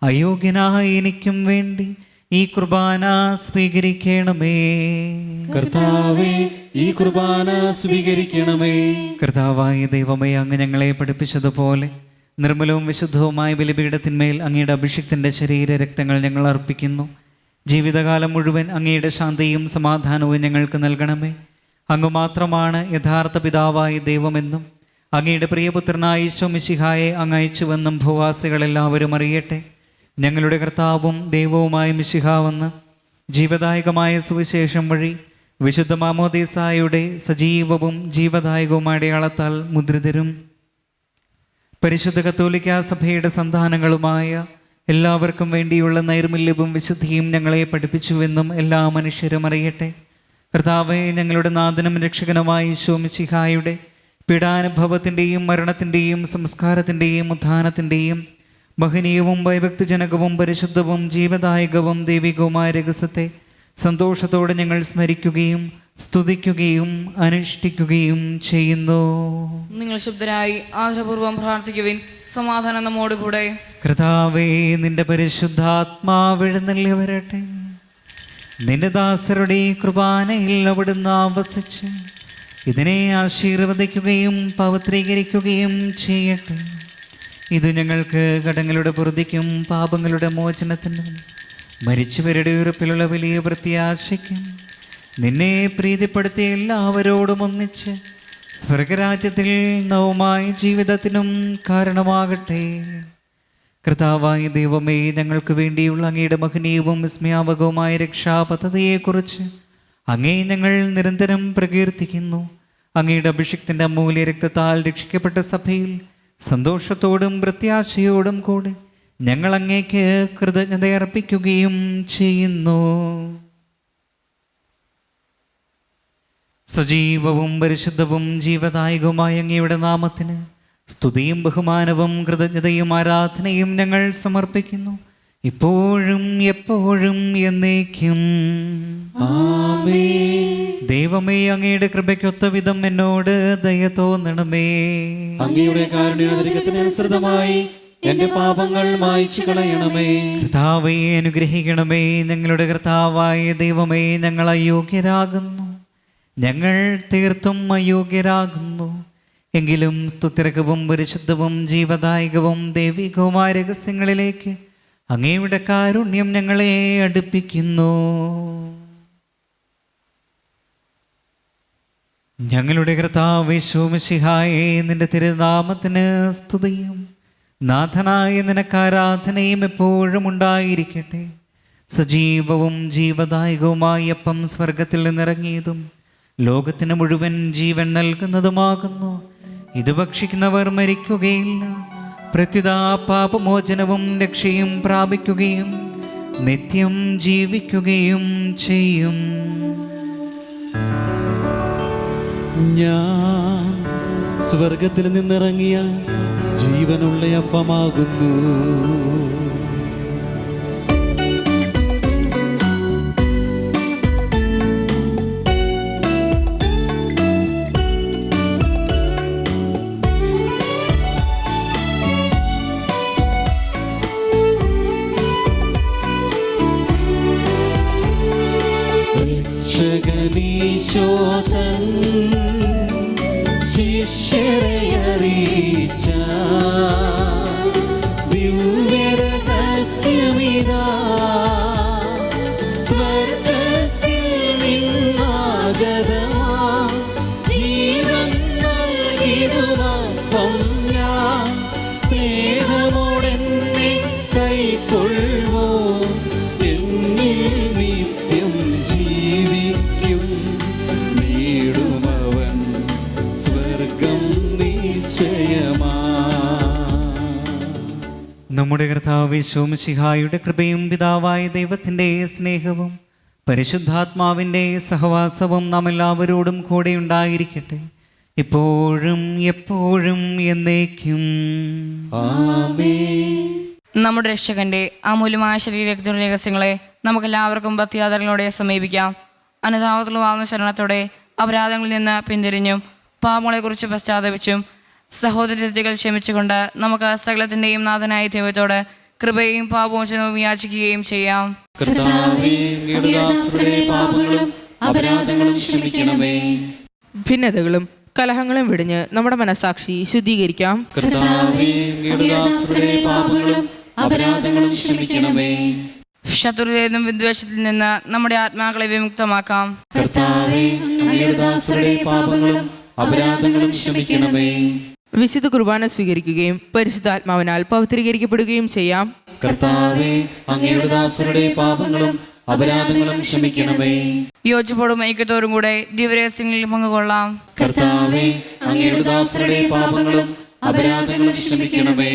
അയോഗ്യനായ എനിക്കും വേണ്ടി ഈ കുർബാന സ്വീകരിക്കണമേ. കർത്താവേ, ഈ കുർബാന സ്വീകരിക്കണമേ. കർത്താവായ ദൈവമേ, അങ്ങ് ഞങ്ങളെ പഠിപ്പിച്ചതുപോലെ നിർമ്മലവും വിശുദ്ധവുമായ ബലിപീഠത്തിന്മേൽ അങ്ങയുടെ അഭിഷിക്തൻ്റെ ശരീര രക്തങ്ങൾ ഞങ്ങൾ അർപ്പിക്കുന്നു. ജീവിതകാലം മുഴുവൻ അങ്ങയുടെ ശാന്തിയും സമാധാനവും ഞങ്ങൾക്ക് നൽകണമേ. അങ്ങ് മാത്രമാണ് യഥാർത്ഥ പിതാവായ ദൈവമെന്നും അങ്ങയുടെ പ്രിയപുത്രനായ ഈശോ മിശിഹായെ അങ്ങ് അയച്ചുവെന്നും ഭൂവാസികളെല്ലാവരും അറിയട്ടെ. ഞങ്ങളുടെ കർത്താവും ദൈവവുമായ മിശിഹാവെന്ന് ജീവദായകമായ സുവിശേഷം വഴി വിശുദ്ധ മാമോദീസായുടെ സജീവവും ജീവദായകവും അടയാളത്താൽ മുദ്രിതരും പരിശുദ്ധ കത്തോലിക്കാ സഭയുടെ സന്താനങ്ങളുമായ എല്ലാവർക്കും വേണ്ടിയുള്ള നൈർമല്യവും വിശുദ്ധിയും ഞങ്ങളെ പഠിപ്പിച്ചുവെന്നും എല്ലാ മനുഷ്യരും അറിയട്ടെ. കർത്താവേ, ഞങ്ങളുടെ നാഥനും രക്ഷകനുമായ ഈശോ മിശിഹായുടെ പീഡാനുഭവത്തിൻ്റെയും മരണത്തിൻ്റെയും സംസ്കാരത്തിൻ്റെയും ഉത്ഥാനത്തിൻ്റെയും മഹനീയവും ഭയഭക്തിജനകവും പരിശുദ്ധവും ജീവദായകവും ദൈവികവുമായ രഹസ്യത്തെ സന്തോഷത്തോടെ ഞങ്ങൾ സ്മരിക്കുകയും സ്തുതിക്കുകയും അനുഷ്ഠിക്കുകയും ചെയ്യുന്നു. നിങ്ങൾ ശുദ്ധരായി ആദരപൂർവ്വം പ്രാർത്ഥിക്കുവിൻ. സമാധാനം നമ്മോടുകൂടെ. കർത്താവേ, നിന്റെ പരിശുദ്ധാത്മാവ് എഴുന്നള്ളി വരട്ടെ. നിന്റെ ദാസരുടെ കുർബാനയിൽ അവിടുന്ന് ആവസിച്ച് ഇതിനെ ആശീർവദിക്കുകയും പവിത്രീകരിക്കുകയും ചെയ്യട്ടെ. ഇത് ഞങ്ങൾക്ക് കടങ്ങളുടെ പൊറുതിക്കും പാപങ്ങളുടെ മോചനത്തിനും മരിച്ചവരുടെ ഉറപ്പിലുള്ള വലിയ പ്രത്യാശയ്ക്കും നിന്നെ പ്രീതിപ്പെടുത്തിയ എല്ലാവരോടും ഒന്നിച്ച് സ്വർഗരാജ്യത്തിൽ നവമായ ജീവിതത്തിനും കാരണമാകട്ടെ. കർത്താവായ ദൈവമേ, ഞങ്ങൾക്ക് വേണ്ടിയുള്ള അങ്ങയുടെ മഹനീയവും വിസ്മയാവകവുമായ രക്ഷാപദ്ധതിയെക്കുറിച്ച് അങ്ങേ ഞങ്ങൾ നിരന്തരം പ്രകീർത്തിക്കുന്നു. അങ്ങയുടെ അഭിഷിക്തൻ്റെ അമൂല്യ രക്തത്താൽ രക്ഷിക്കപ്പെട്ട സഭയിൽ സന്തോഷത്തോടും പ്രത്യാശയോടും കൂടെ ഞങ്ങൾ അങ്ങേക്ക് കൃതജ്ഞതയർപ്പിക്കുകയും ചെയ്യുന്നു. സജീവവും പരിശുദ്ധവും ജീവദായകവുമായ അങ്ങയുടെ നാമത്തിന് സ്തുതിയും ബഹുമാനവും കൃതജ്ഞതയും ആരാധനയും ഞങ്ങൾ സമർപ്പിക്കുന്നു, ഇപ്പോഴും എപ്പോഴും എന്നേക്കും. ആമേൻ. ദൈവമേ, അങ്ങയുടെ കൃപയ്ക്കൊത്ത വിധം എന്നോട് ദയ തോന്നണമേ. അങ്ങയുടെ കാരുണ്യാതിരികത്തിനനുസൃതമായി എന്റെ പാപങ്ങൾ മായ്ച്ചു കളയണമേ. കർത്താവേ, അനുഗ്രഹിക്കണമേ. ഞങ്ങളുടെ കർത്താവായ ദൈവമേ, ഞങ്ങൾ അയോഗ്യരാകുന്നു, ഞങ്ങൾ തീർത്തും അയോഗ്യരാകുന്നു. എങ്കിലും സ്തുതിരകവും പരിശുദ്ധവും ജീവദായകവും ദൈവികവുമായ രഹസ്യങ്ങളിലേക്ക് അങ്ങയുടെ കാരുണ്യം ഞങ്ങളെ അടുപ്പിക്കുന്നു. ഞങ്ങളുടെ കർത്താവേ യേശു മിശിഹായേ, നിന്റെ തിരുനാമത്തിന് സ്തുതിയും നാഥനായ നിനക്ക് ആരാധനയും എപ്പോഴും ഉണ്ടായിരിക്കട്ടെ. സജീവവും ജീവദായകവുമായ അപ്പം സ്വർഗത്തിൽ നിന്നിറങ്ങിയതും ലോകത്തിന് മുഴുവൻ ജീവൻ നൽകുന്നതുമാകുന്നു. ഇത് ഭക്ഷിക്കുന്നവർ മരിക്കുകയില്ല, പ്രത്യുത പാപമോചനവും രക്ഷയും പ്രാപിക്കുകയും നിത്യം ജീവിക്കുകയും ചെയ്യും. ഞാൻ സ്വർഗത്തിൽ നിന്നിറങ്ങിയ ജീവനുള്ള അപ്പമാകുന്നു. രക്ഷകനീശോതൻ ശിഷ്യരെ അറിയിച്ച ദിവ്യരഹസ്യമിതാ, സ്വർഗത്തിൽ നിന്നാഗതമാ ജീവൻ നൽകിടുമപ്പം ഞാൻ, സ്നേഹമോടെന്നെ കൈക്കൊള്ളുവോ എന്നിൽ നിത്യം ജീവിക്കും, നേടുമവൻ സ്വർഗം നിശ്ചയമാ. നമ്മുടെ കർത്താവ് യേശു മിശിഹായുടെ കൃപയും പിതാവായ ദൈവത്തിൻ്റെ സ്നേഹവും പരിശുദ്ധാത്മാവിൻ്റെ സഹവാസവും നാം എല്ലാവരോടും കൂടെ ഉണ്ടായിരിക്കട്ടെ, ഇപ്പോഴും എപ്പോഴും എന്നേക്കും. ആമേൻ. നമ്മുടെ രക്ഷകന്റെ അമൂല്യമായ ശരീരത്തിൻ്റെ രഹസ്യങ്ങളെ നമുക്കെല്ലാവർക്കും ഭക്തിയാദരങ്ങളോടെ സമീപിക്കാം. അനുതാപത്തിൽ വാങ്ങുന്ന ശരണത്തോടെ അപരാധങ്ങളിൽ നിന്ന് പിന്തിരിഞ്ഞും പാപങ്ങളെക്കുറിച്ച് പശ്ചാത്തപിച്ചും സഹോദരത്തികൾ ക്ഷമിച്ചുകൊണ്ട് നമുക്ക് സകലത്തിൻ്റെയും നാഥനായ ദൈവത്തോട് കൃപയും പാപമോചനവും യാചിക്കുകയും ചെയ്യാം. കർത്താവേ, അങ്ങയുടെ ദാസരുടെ പാപങ്ങളും അപരാധങ്ങളും ക്ഷമിക്കണമേ. ഭിന്നതകളും കലഹങ്ങളും വെടിഞ്ഞ് നമ്മുടെ മനസാക്ഷി ശുദ്ധീകരിക്കാം. കർത്താവേ, അങ്ങയുടെ ദാസരുടെ പാപങ്ങളും അപരാധങ്ങളും ക്ഷമിക്കണമേ. ശത്രുതയിൽ നിന്നും വിദ്വേഷത്തിൽ നിന്ന് നമ്മുടെ ആത്മാക്കളെ വിമുക്തമാക്കാം. കർത്താവേ, അങ്ങയുടെ ദാസരുടെ പാപങ്ങളും അപരാധങ്ങളും ക്ഷമിക്കണമേ. വിശുദ്ധ കുർബാന സ്വീകരിക്കുകയും പരിശുദ്ധാത്മാവിനാൽ പവിത്രീകരിക്കപ്പെടുകയും ചെയ്യാം. കർത്താവേ, അങ്ങയുടെ ദാസരുടെ പാപങ്ങളും അപരാധങ്ങളും ക്ഷമിക്കണമേ. യോജിപ്പോടും ഐക്യത്തോടും കൂടെ ദിവ്യരഹസ്യങ്ങളിൽ പങ്കുകൊള്ളാം. കർത്താവേ, അങ്ങയുടെ ദാസരുടെ പാപങ്ങളും അപരാധങ്ങളും ക്ഷമിക്കണമേ.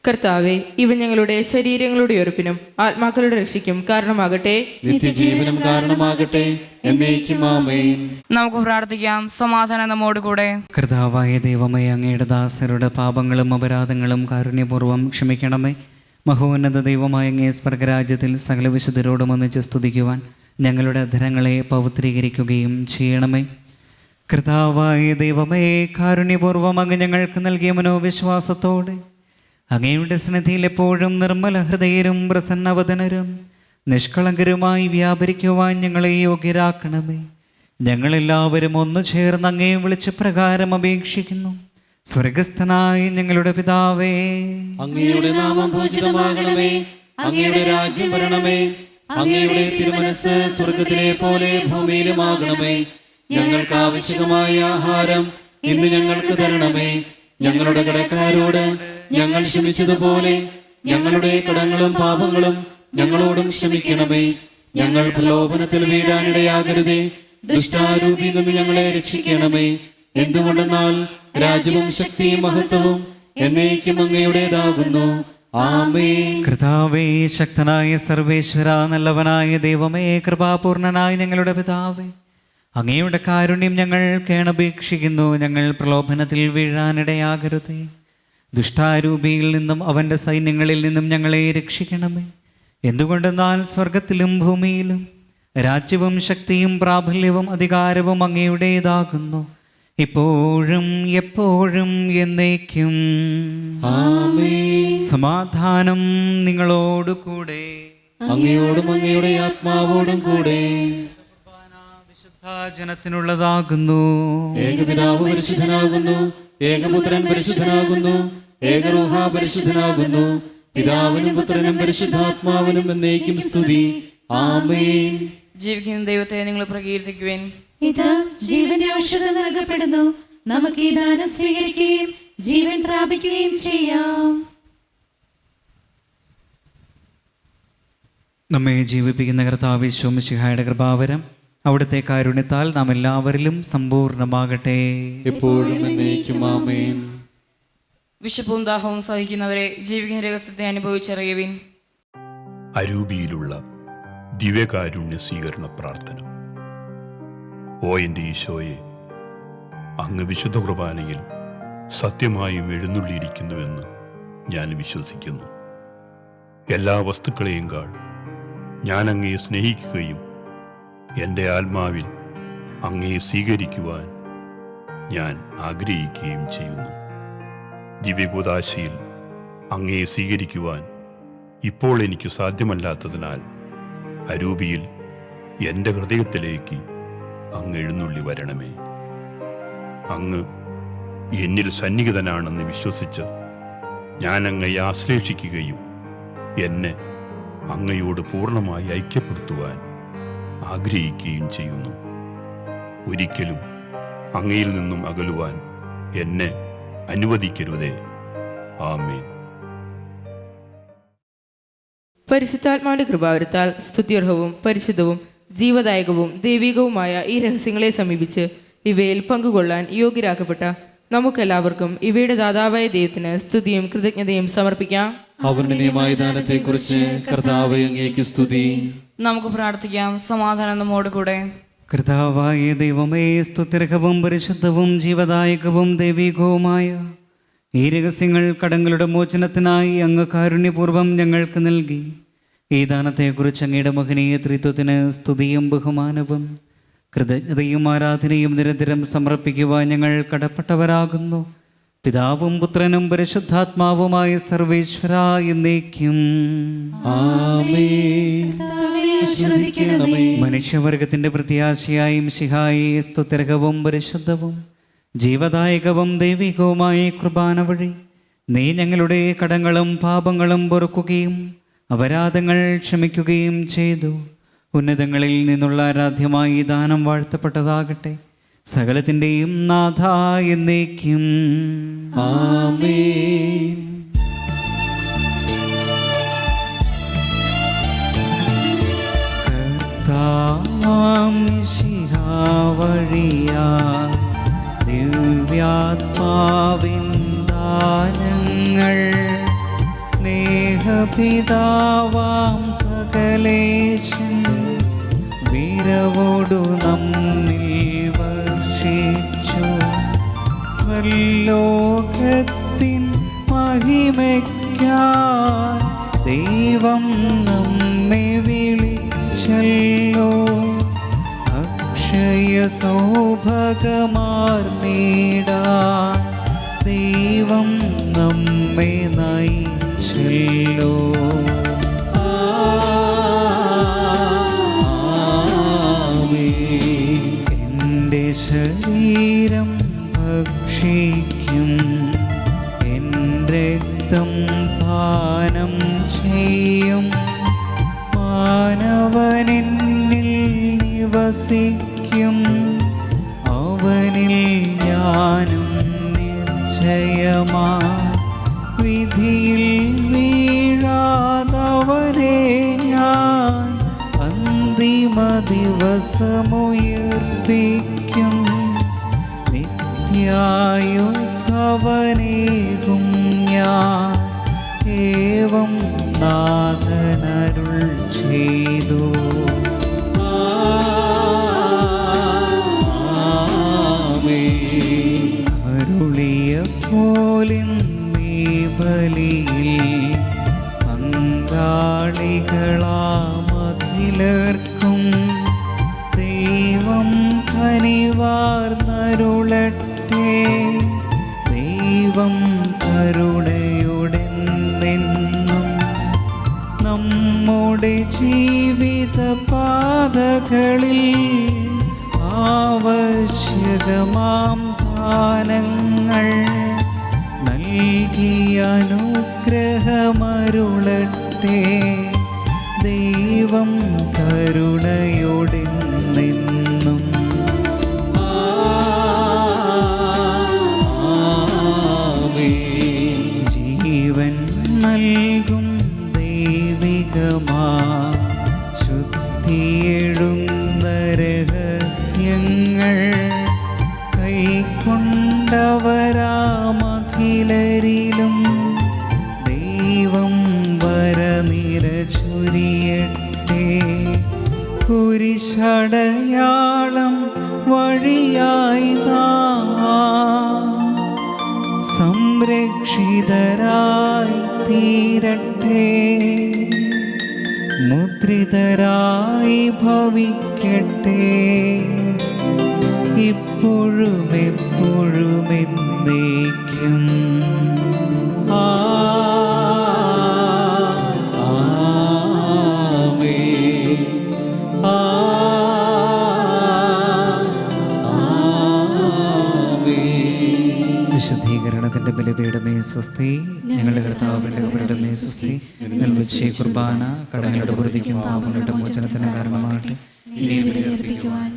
കർത്താവെ, ഇവ ഞങ്ങളുടെ ശരീരങ്ങളുടെ ഉറപ്പിനും ആത്മാക്കളുടെ രക്ഷയ്ക്കും കാരണമാകട്ടെ. നിത്യജീവനും കാരണമാകട്ടെ. എന്നേക്കും ആമേൻ. നമുക്ക് പ്രാർത്ഥിക്കാം. സമാധാനം നമ്മോട് കൂടെ. കർത്താവായ ദൈവമേ, അങ്ങയുടെ ദാസരുടെ പാപങ്ങളും അപരാധങ്ങളും കാരുണ്യപൂർവ്വം ക്ഷമിക്കണമേ. മഹോന്നത ദൈവമായ അങ്ങേ സ്വർഗരാജ്യത്തിൽ സകല വിശുദ്ധരോടും ഒന്നിച്ച് സ്തുതിക്കുവാൻ ഞങ്ങളുടെ അധരങ്ങളെ പവിത്രീകരിക്കുകയും ചെയ്യണമേ. കർത്താവായ ദൈവമേ, കാരുണ്യപൂർവ്വം അങ്ങ് ഞങ്ങൾക്ക് നൽകിയ മനോവിശ്വാസത്തോടെ അങ്ങയുടെ സന്നിധിയിൽ എപ്പോഴും നിർമ്മല ഹൃദയരും പ്രസന്നവദനരും നിഷ്കളങ്കരുമായി വ്യാപരിക്കുവാൻ ഞങ്ങളെ യോഗ്യരാക്കണമേ. ഞങ്ങളെല്ലാവരും ഒന്നു ചേർന്ന് അങ്ങയെ വിളിച്ച് പ്രകാരം അപേക്ഷിക്കുന്നു. സ്വർഗസ്ഥനായ ഞങ്ങളുടെ പിതാവേ, അങ്ങയുടെ നാമം പൂജിതമാകണമേ. അങ്ങയുടെ രാജ്യം വരണമേ. അങ്ങയുടെ തിരുമനസ്സ് സ്വർഗത്തിലെ പോലെ ഭൂമിയിലുമാകണമേ. ഞങ്ങൾക്ക് ആവശ്യമായ ആഹാരം ഇന്ന് ഞങ്ങൾക്ക് തരണമേ. ഞങ്ങളുടെ കടക്കാരോട് ഞങ്ങൾ ക്ഷമിച്ചതുപോലെ ഞങ്ങളുടെ കടങ്ങളും പാപങ്ങളും ഞങ്ങളോടും ക്ഷമിക്കണമേ. ഞങ്ങൾ പ്രലോഭനത്തിൽ വീഴാനിടയാകരുതേ. ദുഷ്ടാരൂപിയിൽ നിന്ന് ഞങ്ങളെ രക്ഷിക്കണമേ. എന്തുകൊണ്ടെന്നാൽ രാജ്യവും ശക്തിയും മഹത്വവും എന്നേക്കും അങ്ങയുടേതാകുന്നു. ആമേൻ. കർത്താവേ, ശക്തനായ സർവേശ്വര, നല്ലവനായ ദൈവമേ, കൃപാപൂർണനായ ഞങ്ങളുടെ പിതാവേ, അങ്ങയുടെ കാരുണ്യം ഞങ്ങൾ കേണപേക്ഷിക്കുന്നു. ഞങ്ങൾ പ്രലോഭനത്തിൽ വീഴാനിടയാകരുതേ. ദുഷ്ടാരൂപിയിൽ നിന്നും അവൻ്റെ സൈന്യങ്ങളിൽ നിന്നും ഞങ്ങളെ രക്ഷിക്കണമേ. എന്തുകൊണ്ടെന്നാൽ സ്വർഗത്തിലും ഭൂമിയിലും രാജ്യവും ശക്തിയും പ്രാബല്യവും അധികാരവും അങ്ങയുടേതാകുന്നു, ഇപ്പോഴും എപ്പോഴും എന്നേക്കും. ആമേൻ. സമാധാനം നിങ്ങളോട് കൂടെ. അങ്ങയോടും അങ്ങയുടെ ആത്മാവോടും കൂടെ. ജനത്തിനുള്ളതാകുന്നു. ഏകപിതാവ് പരിശുദ്ധനാകുന്നു. ഏകപുത്രൻ പരിശുദ്ധനാകുന്നു. ഏകരൂഹ പരിശുദ്ധനാകുന്നു. പിതാവിനും പുത്രനും പരിശുദ്ധാത്മാവിനും എന്നേക്കും സ്തുതി. ആമേൻ. ജീവിക്കുന്ന ദൈവത്തെ നിങ്ങൾ പ്രകീർത്തിക്കുവിൻ. ഇതാ ജീവന്റെ ഔഷധം നൽകപ്പെടുന്നു. നമുക്ക് ഈ ദാനം സ്വീകരിക്കുകയും ജീവൻ പ്രാപിക്കുകയും ചെയ്യാം. നമ്മെ ജീവിപ്പിക്കുന്ന കർത്താവ് യേശു മിശിഹായുടെ കൃപാവരം അവിടുത്തെ കാരുണ്യത്താൽ നാം എല്ലാവരിലും സമ്പൂർണ്ണമാകട്ടെ. എപ്പോഴും എന്നേക്കും ആമേൻ. വിശപ്പും ദാഹവും സഹിക്കുന്നവരെ ജീവിക്കുന്ന രഹസ്യത്തെ അനുഭവിച്ചറിയുവിൻ. അരൂപിയിലുള്ള ദിവ്യകാരുണ്യ സ്വീകരണ പ്രാർത്ഥന. ഓ എൻ്റെ ഈശോയെ, അങ്ങ് വിശുദ്ധ കുർബാനയിൽ സത്യമായും എഴുന്നള്ളിയിരിക്കുന്നുവെന്ന് ഞാൻ വിശ്വസിക്കുന്നു. എല്ലാ വസ്തുക്കളെയും കാൾ ഞാൻ അങ്ങയെ സ്നേഹിക്കുകയും എൻ്റെ ആത്മാവിൽ അങ്ങയെ സ്വീകരിക്കുവാൻ ഞാൻ ആഗ്രഹിക്കുകയും ചെയ്യുന്നു. ദിവ്യകൂദാശയിൽ അങ്ങയെ സ്വീകരിക്കുവാൻ ഇപ്പോൾ എനിക്ക് സാധ്യമല്ലാത്തതിനാൽ അരൂപിയിൽ എൻ്റെ ഹൃദയത്തിലേക്ക് അങ്ങ് എഴുന്നള്ളി വരണമേ. അങ്ങ് എന്നിൽ സന്നിഹിതനാണെന്ന് വിശ്വസിച്ച് ഞാൻ അങ്ങയെ ആശ്ലേഷിക്കുകയും എന്നെ അങ്ങയോട് പൂർണ്ണമായി ഐക്യപ്പെടുത്തുവാൻ ആഗ്രഹിക്കുകയും ചെയ്യുന്നു. ഒരിക്കലും അങ്ങയിൽ നിന്നും അകലുവാൻ എന്നെ അനുവദിക്കരുതേ. ആമേൻ. പരിശുദ്ധാത്മാവിന്റെ കൃപാവരത്താൽ സ്തുത്യർഹവും പരിശുദ്ധവും ജീവദായകവും ദൈവികവുമായ ഈ രഹസ്യങ്ങളെ സമീപിച്ച് ഇവയിൽ പങ്കുകൊള്ളാൻ യോഗ്യരാക്കപ്പെട്ട നമുക്കെല്ലാവർക്കും ഇവയുടെ ദാതാവായ ദൈവത്തിന് സ്തുതിയും കൃതജ്ഞതയും സമർപ്പിക്കാം. അവരുടെ നിയമായ ദാനത്തെക്കുറിച്ച് കർത്താവേ അങ്ങേക്ക് സ്തുതി. നമുക്ക് പ്രാർത്ഥിക്കാം. സമാധാനം നമ്മോട് കൂടെ. കർത്താവായ ദൈവമേ, സ്തുത്യർഹവും പരിശുദ്ധവും ജീവദായകവും ദൈവികവുമായ ഈ രഹസ്യങ്ങൾ കടങ്ങളുടെ മോചനത്തിനായി അങ്ങ് കാരുണ്യപൂർവ്വം ഞങ്ങൾക്ക് നൽകി. ഈ ദാനത്തെക്കുറിച്ച് അങ്ങയുടെ മഹനീയ ത്രിത്വത്തിന് സ്തുതിയും ബഹുമാനവും കൃതജ്ഞതയും ആരാധനയും നിരന്തരം സമർപ്പിക്കുവാൻ ഞങ്ങൾ കടപ്പെട്ടവരാകുന്നു. പിതാവും പുത്രനും പരിശുദ്ധാത്മാവുമായ സർവേശ്വര എന്നേക്കും ആമേൻ. ആശീർവദിക്കണമേ. മനുഷ്യവർഗത്തിന്റെ പ്രത്യാശയായും ശിഹായി സ്തുത്യർഹവും പരിശുദ്ധവും ജീവദായകവും ദൈവികവുമായ കുർബാന വഴി നീ ഞങ്ങളുടെ കടങ്ങളും പാപങ്ങളും പൊറുക്കുകയും അപരാധങ്ങൾ ക്ഷമിക്കുകയും ചെയ്തു. ഉന്നതങ്ങളിൽ നിന്നുള്ള ആരാധ്യമായി ദാനം വാഴ്ത്തപ്പെട്ടതാകട്ടെ. സകലത്തിൻ്റെയും നാഥ എന്നേക്കും ആമേൻ. കർത്താവാം മിശിഹാ വഴിയായി ദിവ്യാത്മാവിൻ ദാനങ്ങൾ സ്നേഹപിതാവാം സകലേശൻ വീരവോടു നമ്മിൽ വർഷിച്ചു. സ്വലോകത്തിൻ മഹിമയ്ക്കായി ദൈവം നമ്മെ വിളിച്ചല്ലോ. അക്ഷയ സൗഭാഗ്യമാർന്നിടാൻ ദൈവം നമ്മെ നയിച്ചല്ലോ. എൻ്റെ ശരീരം ഭക്ഷിക്കും, എൻ്റെ രക്തം പാനം ചെയ്യും. മാനവനെന്നിൽ നിവസിക്കും, അവനിൽ ഞാനും നിശ്ചയമാ. വിധിയിൽ വീഴാതവനെ ഞാൻ അന്തിമ ദിവസമുയർപ്പിക്കും. നിത്യായുസ്സവനേകും ഞാൻ ഏവം നാഥനരുൾ ചെയ്തു. അരുളിയ പോലിൻ നീ ബലിയിൽ പങ്കാളികളാമഖിലർക്കും ദൈവം കനിവാർന്നരുളട്ടെ. ദൈവം കരുണയുടെ നിന്നും നമ്മുടെ ജീവിത പാതകളിൽ ആവശ്യകമാം ദാനങ്ങൾ നൽകി അനുഗ്രഹമരുളട്ടെ. ദൈവം കരുണയോടെ നിന്നും ജീവൻ നൽകും ദൈവികമാ ശുദ്ധിയെഴുന്ന രഹസ്യങ്ങൾ കൈക്കൊണ്ടവരാമഖിലരിലും ദൈവം വരനിര ചൊരിയട്ടെ. കുരിശടയാളം വഴിയായി സംരക്ഷിതരായി തീരട്ടെ. മുദ്രിതരായി ഭവിക്കട്ടെ. ഇപ്പോഴും എപ്പോഴും എന്നേക്കും ആമേൻ. ആമേൻ. വിശുദ്ധീകരണത്തിന്റെ ബലിപീഠമേ സ്വസ്തി. ഞങ്ങളുടെ കർത്താവിന്റെ കബറിടമേ സ്വസ്തി. നിർമ്മിച്ച കുർബാന കടങ്ങളുടെ വൃദ്ധിക്കും പാപങ്ങളുടെ മോചനത്തിന് കാരണമാകട്ടെ. ബലിയർപ്പിക്കുവാൻ